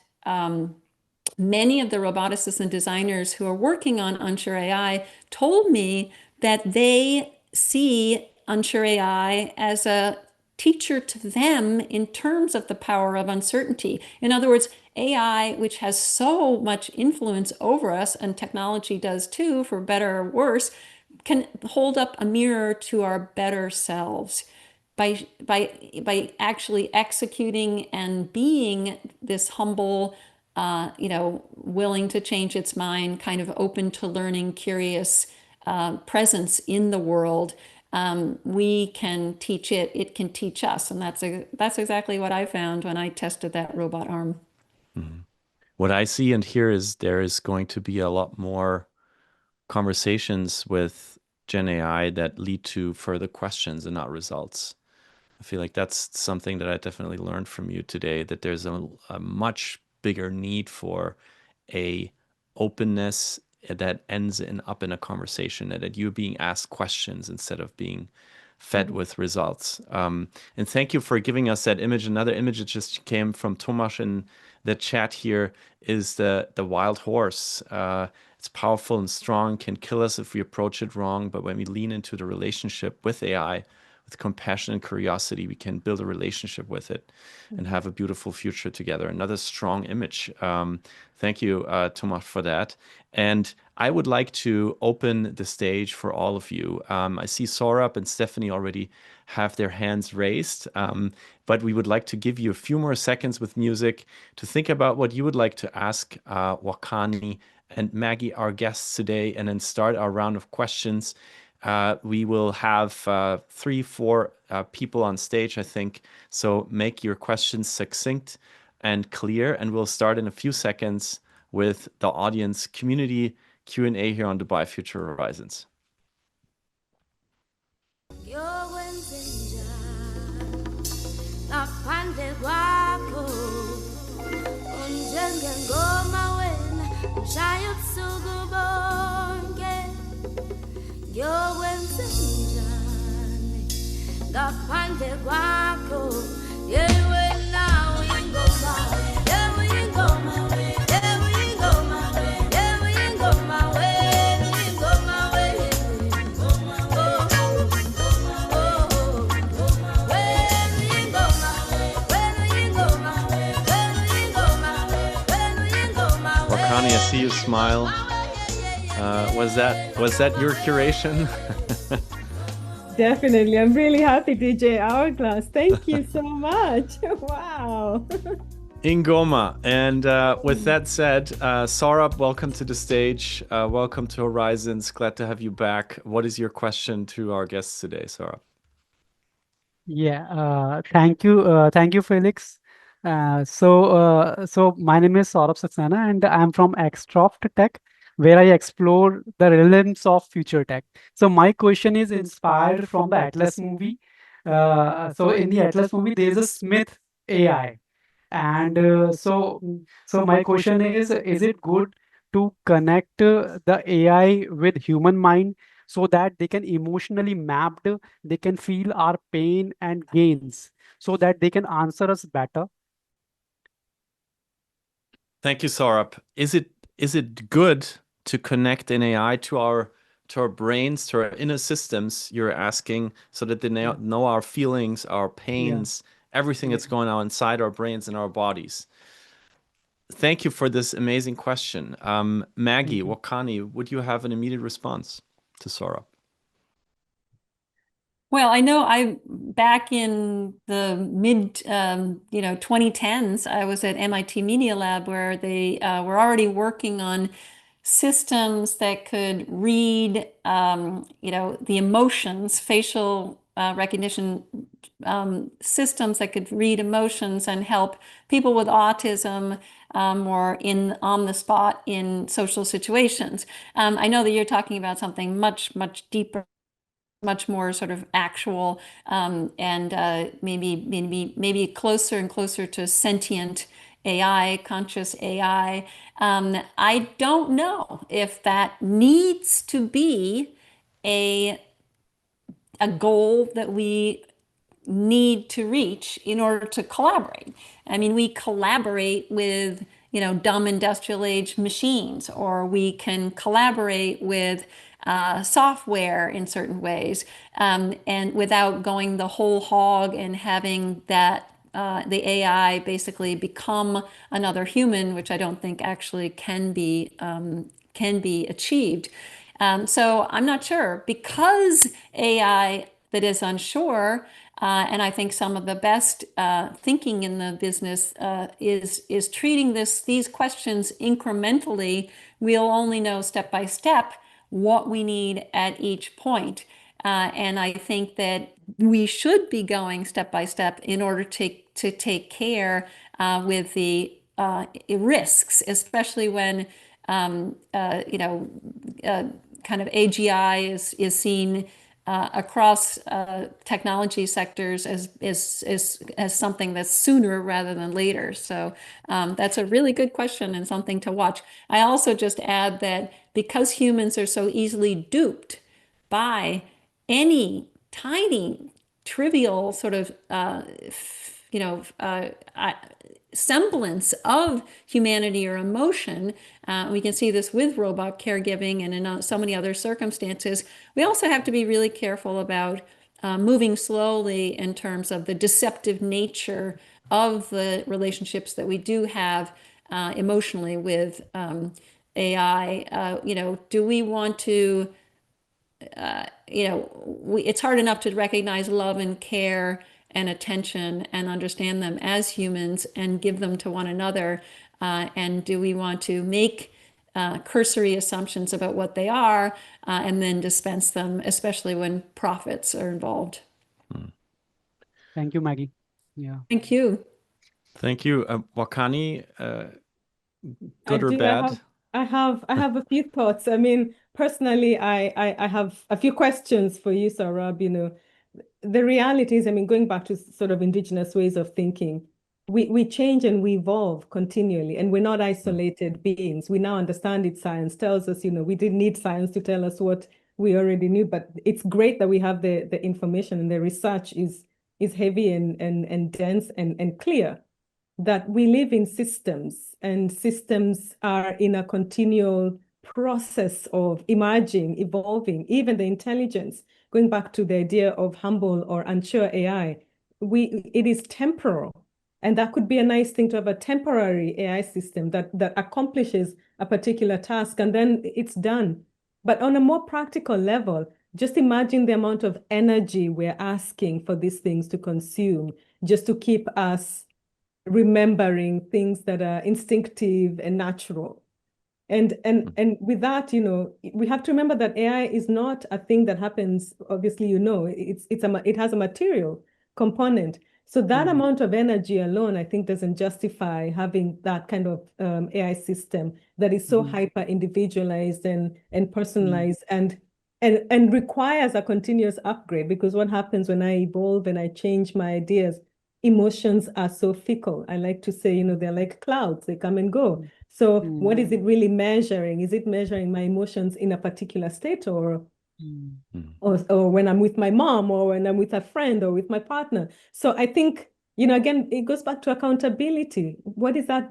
many of the roboticists and designers who are working on unsure AI told me that they see unsure AI as a teacher to them in terms of the power of uncertainty. In other words, AI, which has so much influence over us, and technology does too, for better or worse, can hold up a mirror to our better selves by actually executing and being this humble, willing to change its mind, kind of open to learning, curious presence in the world. We can teach it, it can teach us. And that's exactly what I found when I tested that robot arm. What I see and hear is there is going to be a lot more conversations with Gen AI that lead to further questions and not results. I feel like that's something that I definitely learned from you today, that there's a much bigger need for a openness that ends up in a conversation, and that you're being asked questions instead of being fed with results. And thank you for giving us that image. Another image that just came from Tomasz in the chat here is the wild horse. It's powerful and strong, can kill us if we approach it wrong. But when we lean into the relationship with AI, with compassion and curiosity, we can build a relationship with it and have a beautiful future together. Another strong image. Thank you, Tomasz, for that. And I would like to open the stage for all of you. I see Saurabh and Stephanie already have their hands raised, but we would like to give you a few more seconds with music to think about what you would like to ask Wakanyi and Maggie, our guests today, and then start our round of questions. We will have 3-4 people on stage, I think. So make your questions succinct and clear, and we'll start in a few seconds with the audience community Q&A here on Dubai Future Horizons. Wakanyi, I see you smile. Was that your curation? Definitely. I'm really happy, DJ Hourglass. Thank you so much. Wow. Ingoma. And with that said, Saurabh, welcome to the stage. Welcome to Horizons. Glad to have you back. What is your question to our guests today, Saurabh? Yeah, thank you, Felix. So my name is Saurabh Saxena, and I'm from Xtroft Tech, where I explore the realms of future tech. So my question is inspired from the Atlas movie. So in the Atlas movie, there is a Smith AI, and so my question is it good to connect the AI with human mind so that they can emotionally mapped, they can feel our pain and gains, so that they can answer us better? Thank you, Saurabh. Is it good to connect an AI to our brains, to our inner systems, you're asking, so that they know our feelings, our pains, everything that's going on inside our brains and our bodies? Thank you for this amazing question. Maggie, Wakanyi, would you have an immediate response to Saurabh? Well, I know back in the mid 2010s, I was at MIT Media Lab, where they were already working on systems that could read the emotions, facial recognition systems that could read emotions and help people with autism or on the spot in social situations. I know that you're talking about something much, much deeper, much more sort of actual, and maybe closer and closer to sentient AI, conscious AI. I don't know if that needs to be a goal that we need to reach in order to collaborate. I mean, we collaborate with, dumb industrial age machines, or we can collaborate with software in certain ways, and without going the whole hog and having that the AI basically become another human, which I don't think actually can be achieved. So I'm not sure, because AI that is unsure, and I think some of the best thinking in the business is treating these questions incrementally. We'll only know step by step what we need at each point. And I think that we should be going step by step in order to take care with the risks, especially when kind of AGI is seen across technology sectors as something that's sooner rather than later. So that's a really good question and something to watch. I also just add that because humans are so easily duped by any tiny, trivial sort of, semblance of humanity or emotion. We can see this with robot caregiving and in so many other circumstances. We also have to be really careful about moving slowly in terms of the deceptive nature of the relationships that we do have emotionally with AI. Do we want to it's hard enough to recognize love and care and attention and understand them as humans and give them to one another. And do we want to make cursory assumptions about what they are and then dispense them, especially when profits are involved? Thank you, Maggie. Yeah. Thank you. Thank you. Wakanyi, good I or do. bad? I have a few thoughts. I mean, personally, I have a few questions for you, Saurabh. The reality is, I mean, going back to sort of indigenous ways of thinking, we change and we evolve continually, and we're not isolated beings. We now understand it. Science tells us, we didn't need science to tell us what we already knew, but it's great that we have the information, and the research is heavy and dense and clear, that we live in systems, and systems are in a continual process of emerging, evolving. Even the intelligence, going back to the idea of humble or unsure AI, it is temporal. And that could be a nice thing, to have a temporary AI system that accomplishes a particular task and then it's done. But on a more practical level, just imagine the amount of energy we're asking for these things to consume just to keep us remembering things that are instinctive and natural. And with that, we have to remember that AI is not a thing that happens, obviously, it has a material component. So that amount of energy alone, I think, doesn't justify having that kind of AI system that is so hyper individualized and personalized and requires a continuous upgrade. Because what happens when I evolve and I change my ideas, emotions are so fickle. I like to say, they're like clouds, they come and go. So what is it really measuring? Is it measuring my emotions in a particular state, or when I'm with my mom, or when I'm with a friend, or with my partner? So I think, again, it goes back to accountability. What is that?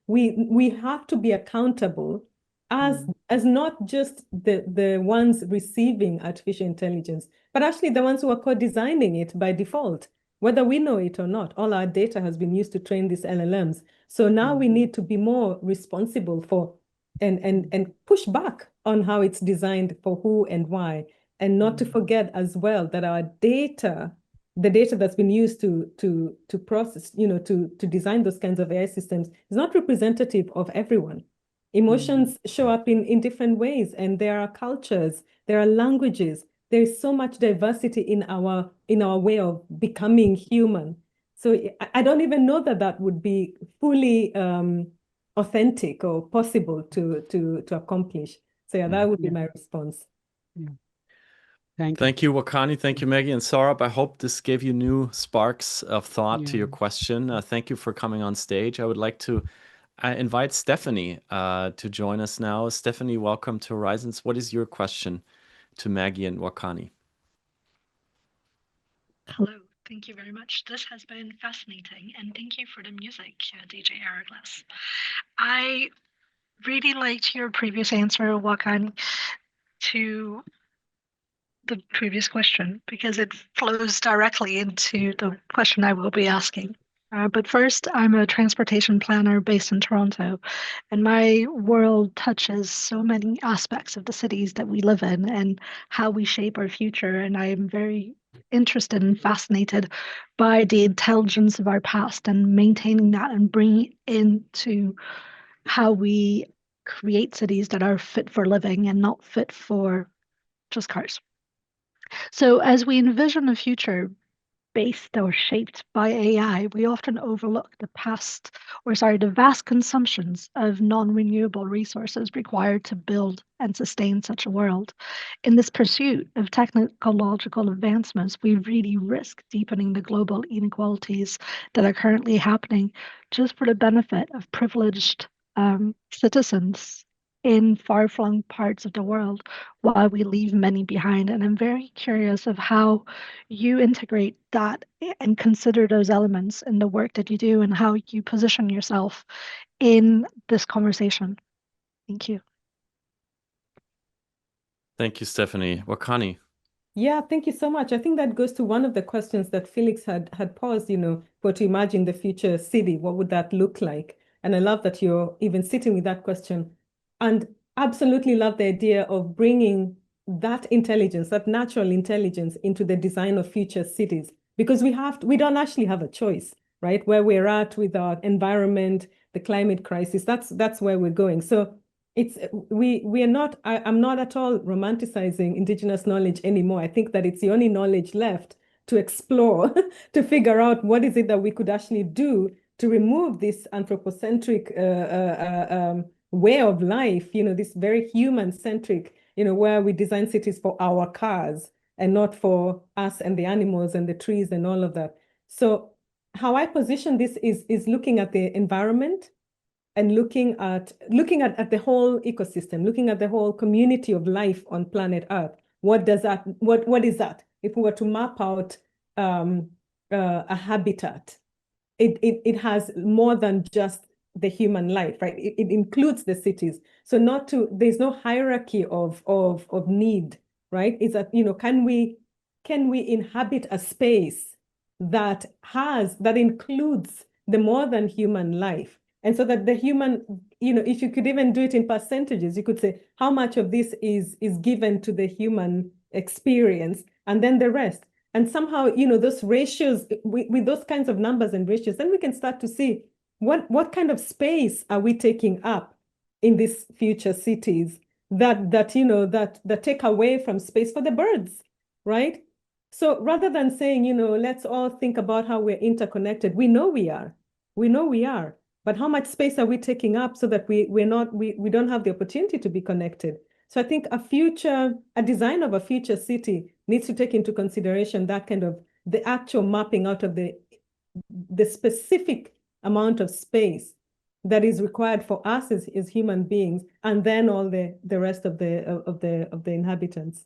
We have to be accountable as not just the ones receiving artificial intelligence, but actually the ones who are co-designing it by default. Whether we know it or not, all our data has been used to train these LLMs. So now we need to be more responsible for and push back on how it's designed, for who and why, and not to forget as well that our data, the data that's been used to process, to design those kinds of AI systems, is not representative of everyone. Emotions show up in different ways, and there are cultures, there are languages. There is so much diversity in our way of becoming human. So I don't even know that would be fully authentic or possible to accomplish. So yeah, that would be my response. Yeah. Thank you. Thank you, Wakanyi. Thank you, Maggie and Saurabh. I hope this gave you new sparks of thought to your question. Thank you for coming on stage. I would like to invite Stephanie to join us now. Stephanie, welcome to Horizons. What is your question to Maggie and Wakanyi? Hello, Thank you very much. This has been fascinating, and thank you for the music, DJ Araglas. I really liked your previous answer, Wakan, to the previous question because it flows directly into the question I will be asking. But first, I'm a transportation planner based in Toronto, and my world touches so many aspects of the cities that we live in and how we shape our future. And I am very interested and fascinated by the intelligence of our past and maintaining that and bringing it into how we create cities that are fit for living and not fit for just cars. So, as we envision a future based or shaped by AI, we often overlook the vast consumptions of non-renewable resources required to build and sustain such a world. In this pursuit of technological advancements, we really risk deepening the global inequalities that are currently happening just for the benefit of privileged citizens in far-flung parts of the world while we leave many behind. And I'm very curious of how you integrate that and consider those elements in the work that you do and how you position yourself in this conversation. Thank you. Thank you, Stephanie. Wakanyi. Yeah, thank you so much. I think that goes to one of the questions that Felix had posed, for to imagine the future city, what would that look like? And I love that you're even sitting with that question. And absolutely love the idea of bringing that intelligence, that natural intelligence into the design of future cities, because we don't actually have a choice, right? Where we're at with our environment, the climate crisis, that's where we're going. So I'm not at all romanticizing indigenous knowledge anymore. I think that it's the only knowledge left to explore, to figure out what is it that we could actually do to remove this anthropocentric way of life, this very human-centric, where we design cities for our cars and not for us and the animals and the trees and all of that. So how I position this is looking at the environment and looking at the whole ecosystem, looking at the whole community of life on planet Earth. What is that? If we were to map out a habitat, it has more than just the human life, right? It includes the cities. So there's no hierarchy of need, right? Is that, can we inhabit a space that includes the more than human life? And so that the human, if you could even do it in percentages, you could say how much of this is given to the human experience and then the rest. And somehow, those ratios, with those kinds of numbers and ratios, then we can start to see what kind of space are we taking up in these future cities that take away from space for the birds, right? So rather than saying, let's all think about how we're interconnected, we know we are. But how much space are we taking up so that we don't have the opportunity to be connected? So I think a design of a future city needs to take into consideration that kind of the actual mapping out of the specific amount of space that is required for us as human beings, and then all the rest of the inhabitants.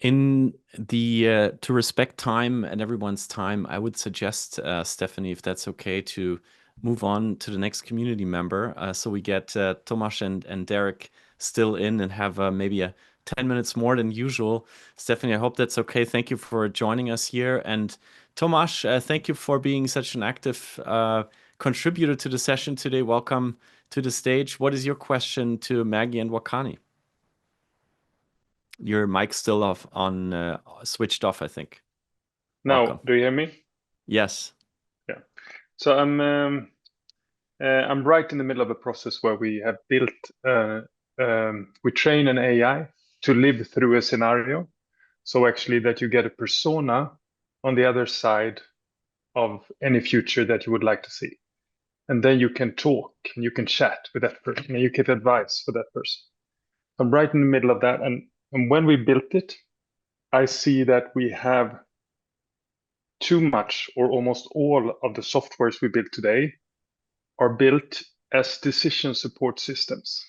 In the to respect time and everyone's time, I would suggest, Stephanie, if that's okay, to move on to the next community member, so we get Tomasz and Derek still in and have maybe 10 minutes more than usual. Stephanie, I hope that's okay. Thank you for joining us here. And Tomasz, thank you for being such an active contributor to the session today. Welcome to the stage. What is your question to Maggie and Wakanyi? Your mic's still off switched off, I think. Now, Welcome. do you hear me? Yes. Yeah. So I'm right in the middle of a process where we have built, we train an AI to live through a scenario. So actually that you get a persona on the other side of any future that you would like to see. And then you can talk and you can chat with that person and you get advice for that person. I'm right in the middle of that. And when we built it, I see that we have too much, or almost all of the softwares we build today are built as decision support systems.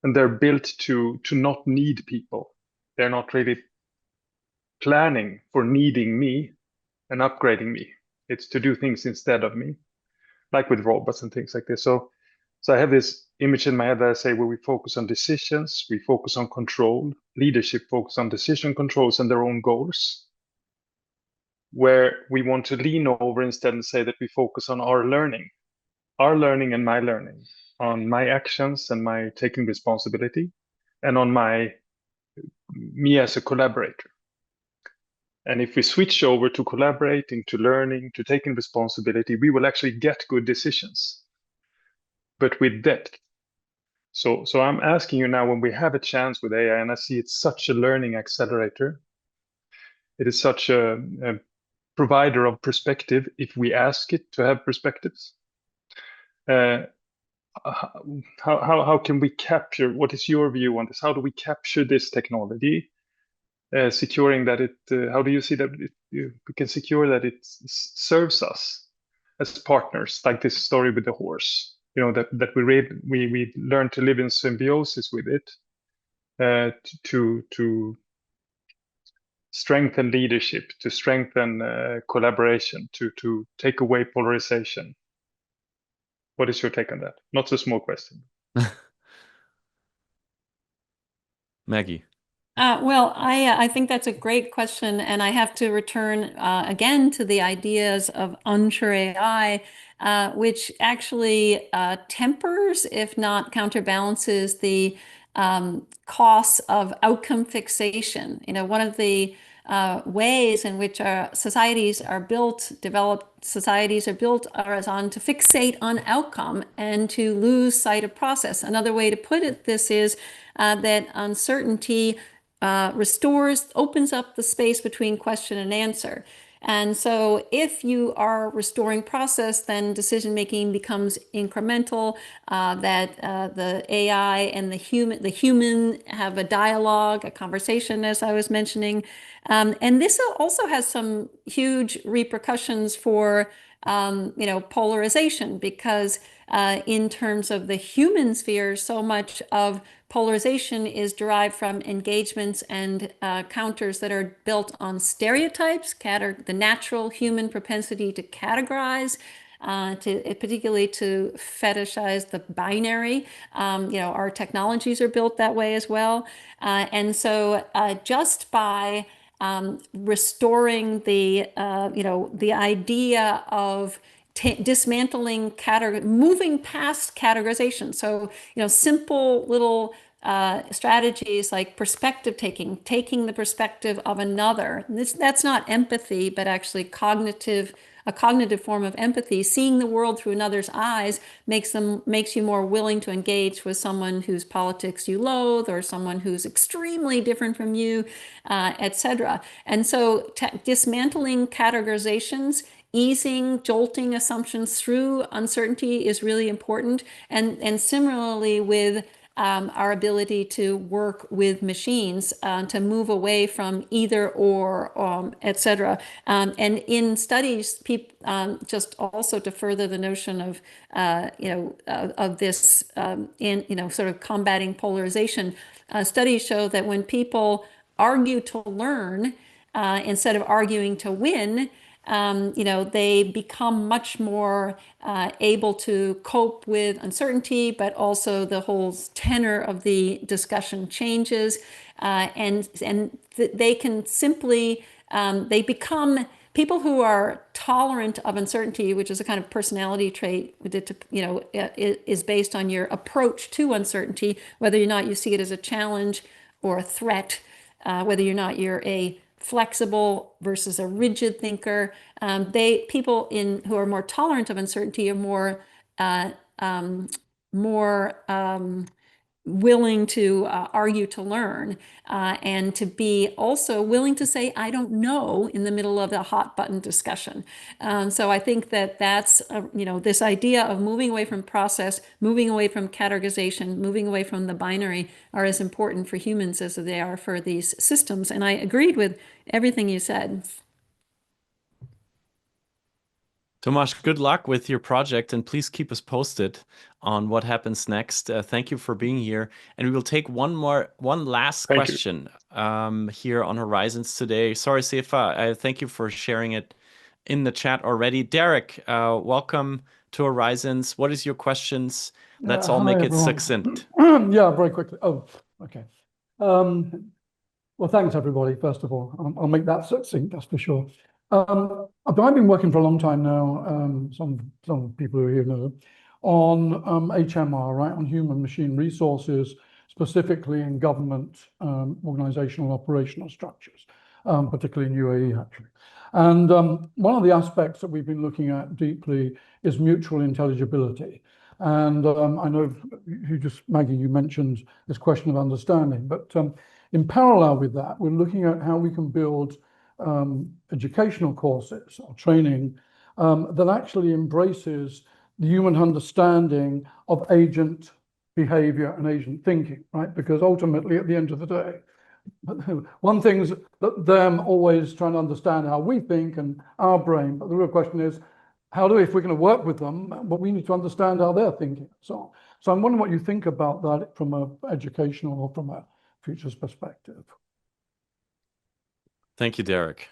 And they're built to not need people. They're not really planning for needing me and upgrading me. It's to do things instead of me, like with robots and things like this. So I have this image in my head that I say where we focus on decisions, we focus on control, leadership focus on decision controls and their own goals, where we want to lean over instead and say that we focus on our learning and my learning, on my actions and my taking responsibility, and on me as a collaborator. And if we switch over to collaborating, to learning, to taking responsibility, we will actually get good decisions, but with depth. So I'm asking you now, when we have a chance with AI, and I see it's such a learning accelerator, it is such a provider of perspective if we ask it to have perspectives. How can we capture, what is your view on this? How do we capture this technology? Securing that how do you see that we can secure that it serves us as partners, like this story with the horse, that we learn to live in symbiosis with it, to strengthen leadership, to strengthen collaboration, to take away polarization. What is your take on that? Not a small question. Maggie. Well, I think that's a great question, and I have to return again to the ideas of unsure AI, which actually tempers, if not counterbalances, the costs of outcome fixation. One of the ways in which our societies are built, developed societies are built, are on to fixate on outcome and to lose sight of process. Another way to put this is that uncertainty opens up the space between question and answer. And so if you are restoring process, then decision-making becomes incremental, that the AI and the human have a dialogue, a conversation, as I was mentioning. And this also has some huge repercussions for polarization, because in terms of the human sphere, so much of polarization is derived from engagements and counters that are built on stereotypes, the natural human propensity to categorize, particularly to fetishize the binary. Our technologies are built that way as well. And so just by restoring the idea of dismantling moving past categorization. So, simple little strategies like perspective taking the perspective of another. That's not empathy, but actually a cognitive form of empathy. Seeing the world through another's eyes makes you more willing to engage with someone whose politics you loathe, or someone who's extremely different from you, etc. And so dismantling categorizations, jolting assumptions through uncertainty is really important. And similarly with our ability to work with machines, to move away from either or, etc. And in studies, just also to further the notion of this in sort of combating polarization, studies show that when people argue to learn instead of arguing to win, they become much more able to cope with uncertainty, but also the whole tenor of the discussion changes, and they can simply they become people who are tolerant of uncertainty, which is a kind of personality trait that is based on your approach to uncertainty, whether or not you see it as a challenge or a threat, whether or not you're a flexible versus a rigid thinker. People who are more tolerant of uncertainty are more willing to argue to learn, and to be also willing to say, I don't know, in the middle of a hot button discussion. So I think that's, this idea of moving away from process, moving away from categorization, moving away from the binary are as important for humans as they are for these systems. And I agreed with everything you said. Tomasz, good luck with your project, and please keep us posted on what happens next. Thank you for being here, and we will take one last Thank you. question here on Horizons today. Sorry, Sefa, I thank you for sharing it in the chat already. Derek, welcome to Horizons. What is your questions? Let's all Hi, make it everyone. succinct. Yeah, very quickly. Oh, okay. Well, thanks, everybody, first of all. I'll make that succinct, that's for sure. I've been working for a long time now, some people who are here know, on HMR, right, on human machine resources, specifically in government, organizational, operational structures, particularly in UAE, actually. And one of the aspects that we've been looking at deeply is mutual intelligibility. And I know Maggie, you mentioned this question of understanding, but in parallel with that, we're looking at how we can build educational courses or training that actually embraces the human understanding of agent behavior and agent thinking, right? Because ultimately, at the end of the day, one thing's that them always trying to understand how we think and our brain, but the real question is, if we're going to work with them, but we need to understand how they're thinking. So I'm wondering what you think about that from an educational or from a futures perspective. Thank you, Derek.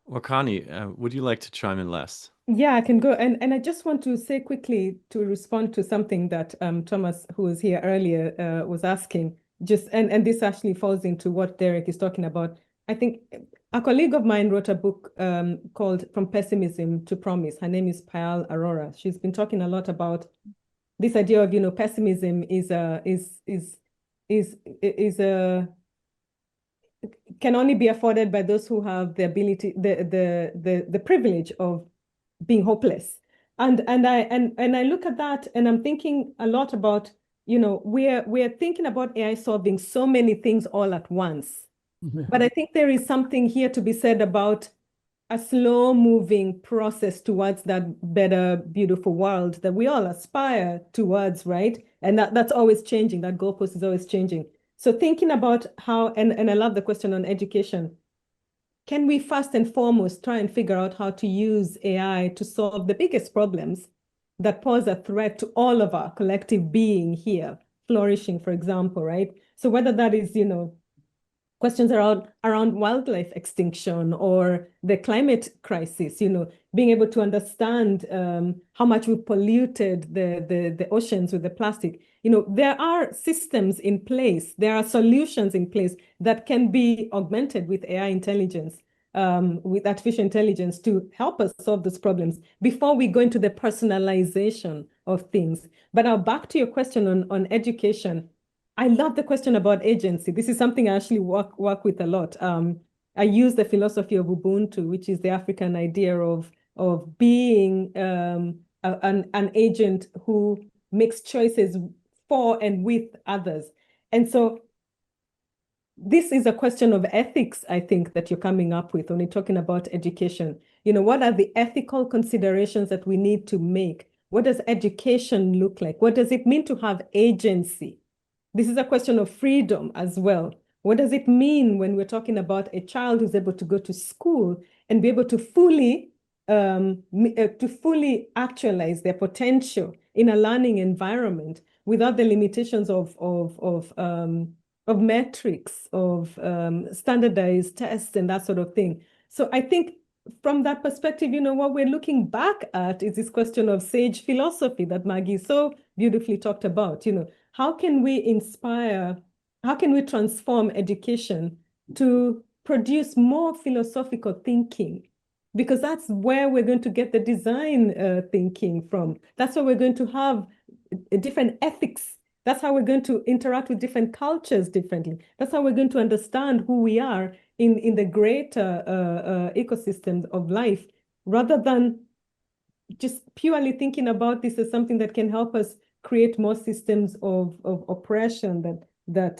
Wakanyi, would you like to chime in last? Yeah, I can go. And I just want to say quickly to respond to something that Thomas, who was here earlier, was asking. And this actually falls into what Derek is talking about. I think a colleague of mine wrote a book called From Pessimism to Promise. Her name is Payal Arora. She's been talking a lot about this idea of, pessimism can only be afforded by those who have the ability, the privilege of being hopeless. And I look at that and I'm thinking a lot about, we're thinking about AI solving so many things all at once. But I think there is something here to be said about a slow-moving process towards that better, beautiful world that we all aspire towards, right? And that's always changing. That goalpost is always changing. So thinking about how, and I love the question on education, can we first and foremost try and figure out how to use AI to solve the biggest problems that pose a threat to all of our collective being here, flourishing, for example, right? So whether that is, questions around wildlife extinction or the climate crisis, being able to understand how much we've polluted the oceans with the plastic. There are systems in place, there are solutions in place that can be augmented with AI intelligence, with artificial intelligence to help us solve those problems before we go into the personalization of things. But now back to your question on education. I love the question about agency. This is something I actually work with a lot. I use the philosophy of Ubuntu, which is the African idea of being an agent who makes choices for and with others. And so this is a question of ethics, I think, that you're coming up with when you're talking about education. What are the ethical considerations that we need to make? What does education look like? What does it mean to have agency? This is a question of freedom as well. What does it mean when we're talking about a child who's able to go to school and be able to fully actualize their potential in a learning environment without the limitations of metrics, of standardized tests and that sort of thing? So I think from that perspective, what we're looking back at is this question of sage philosophy that Maggie so beautifully talked about. How can we inspire, how can we transform education to produce more philosophical thinking? Because that's where we're going to get the design thinking from. That's where we're going to have different ethics. That's how we're going to interact with different cultures differently. That's how we're going to understand who we are in the greater ecosystem of life, rather than just purely thinking about this as something that can help us create more systems of oppression that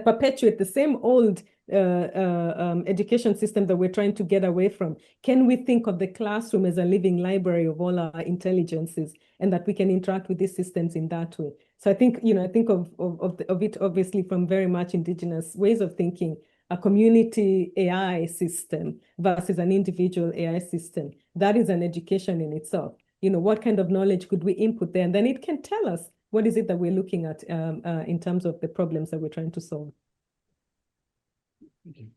perpetuate the same old education system that we're trying to get away from. Can we think of the classroom as a living library of all our intelligences, and that we can interact with these systems in that way? So I think, I think of it obviously from very much indigenous ways of thinking. a community AI system versus an individual AI system. That is an education in itself. What kind of knowledge could we input there? And then it can tell us what is it that we're looking at in terms of the problems that we're trying to solve. Thank you.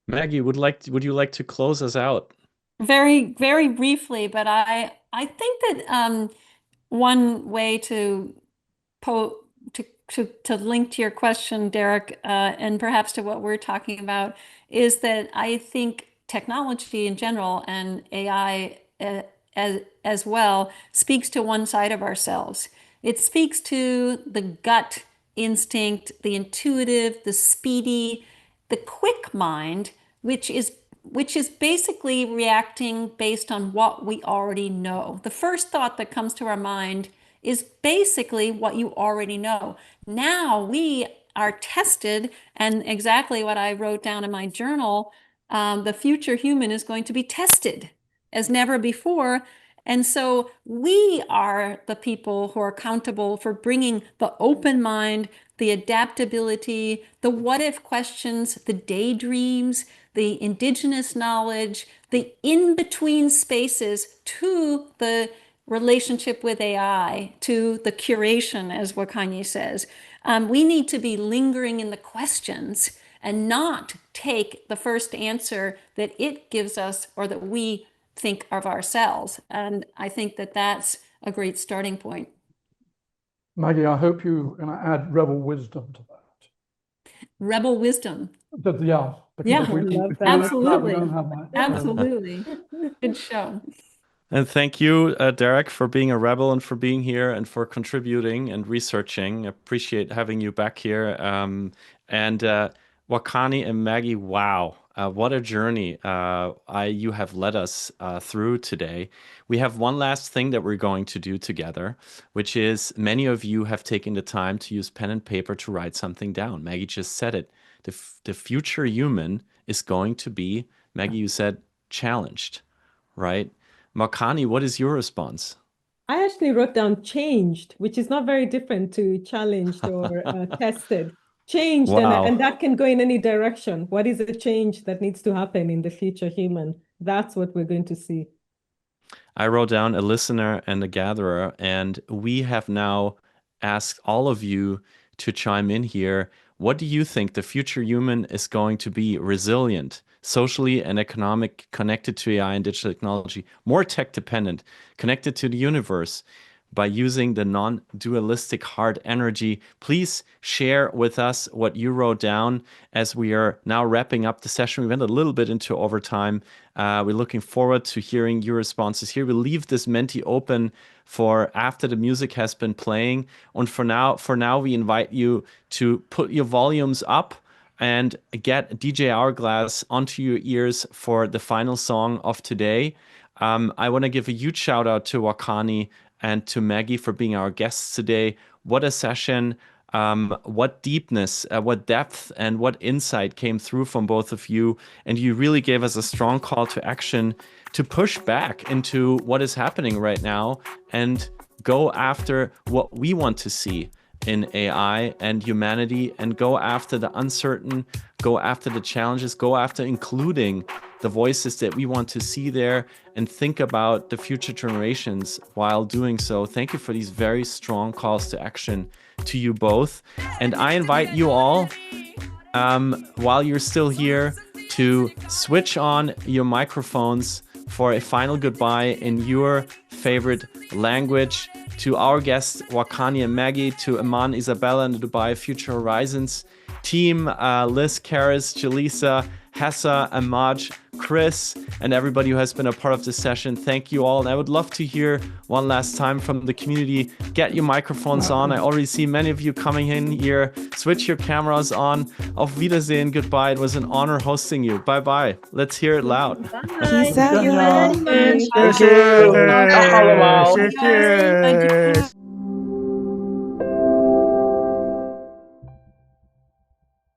Maggie, would you like to close us out? Very, very briefly, but I think that one way to link to your question, Derek, and perhaps to what we're talking about, is that I think technology in general and AI as well speaks to one side of ourselves. It speaks to the gut instinct, the intuitive, the speedy, the quick mind, which is basically reacting based on what we already know. The first thought that comes to our mind is basically what you already know. Now we are tested, and exactly what I wrote down in my journal, the future human is going to be tested as never before. And so we are the people who are accountable for bringing the open mind, the adaptability, the what if questions, the daydreams, the indigenous knowledge, the in-between spaces to the relationship with AI, to the curation, as Wakanyi says. We need to be lingering in the questions and not take the first answer that it gives us or that we think of ourselves. And I think that that's a great starting point. Maggie, I hope you're going to add rebel wisdom to that. Rebel wisdom. Yeah. Yeah, if we love that. absolutely. we don't have that. Absolutely. Good show. And thank you, Derek, for being a rebel and for being here and for contributing and researching. Appreciate having you back here. And Wakanyi and Maggie, wow, what a journey you have led us through today. We have one last thing that we're going to do together, which is many of you have taken the time to use pen and paper to write something down. Maggie just said it. The future human is going to be, Maggie, you said, challenged, right? Wakanyi, what is your response? I actually wrote down changed, which is not very different to challenged or tested. Changed, Wow. and that can go in any direction. What is the change that needs to happen in the future human? That's what we're going to see. I wrote down a listener and a gatherer, and we have now asked all of you to chime in here. What do you think the future human is going to be? Resilient, socially and economic, connected to AI and digital technology, more tech dependent, connected to the universe by using the non-dualistic hard energy. Please share with us what you wrote down as we are now wrapping up the session. We went a little bit into overtime. We're looking forward to hearing your responses here. We'll leave this Menti open for after the music has been playing. And for now, we invite you to put your volumes up and get DJ Hourglass onto your ears for the final song of today. I want to give a huge shout out to Wakanyi and to Maggie for being our guests today. What a session. What deepness, what depth, and what insight came through from both of you. And you really gave us a strong call to action to push back into what is happening right now and go after what we want to see in AI and humanity, and go after the uncertain, go after the challenges, go after including the voices that we want to see there, and think about the future generations while doing so. Thank you for these very strong calls to action to you both. And I invite you all, while you're still here, to switch on your microphones for a final goodbye in your favorite language. To our guests, Wakanyi and Maggie, to Aman, Isabella, and the Dubai Future Horizons team, Liz, Karis, Jaleesa, Hessa, Amaj, Chris, and everybody who has been a part of this session. Thank you all. And I would love to hear one last time from the community. Get your microphones on. I already see many of you coming in here. Switch your cameras on. Auf Wiedersehen. Goodbye. It was an honor hosting you. Bye-bye. Let's hear it loud. Peace out. Thank you very much. Thank you. Thank you.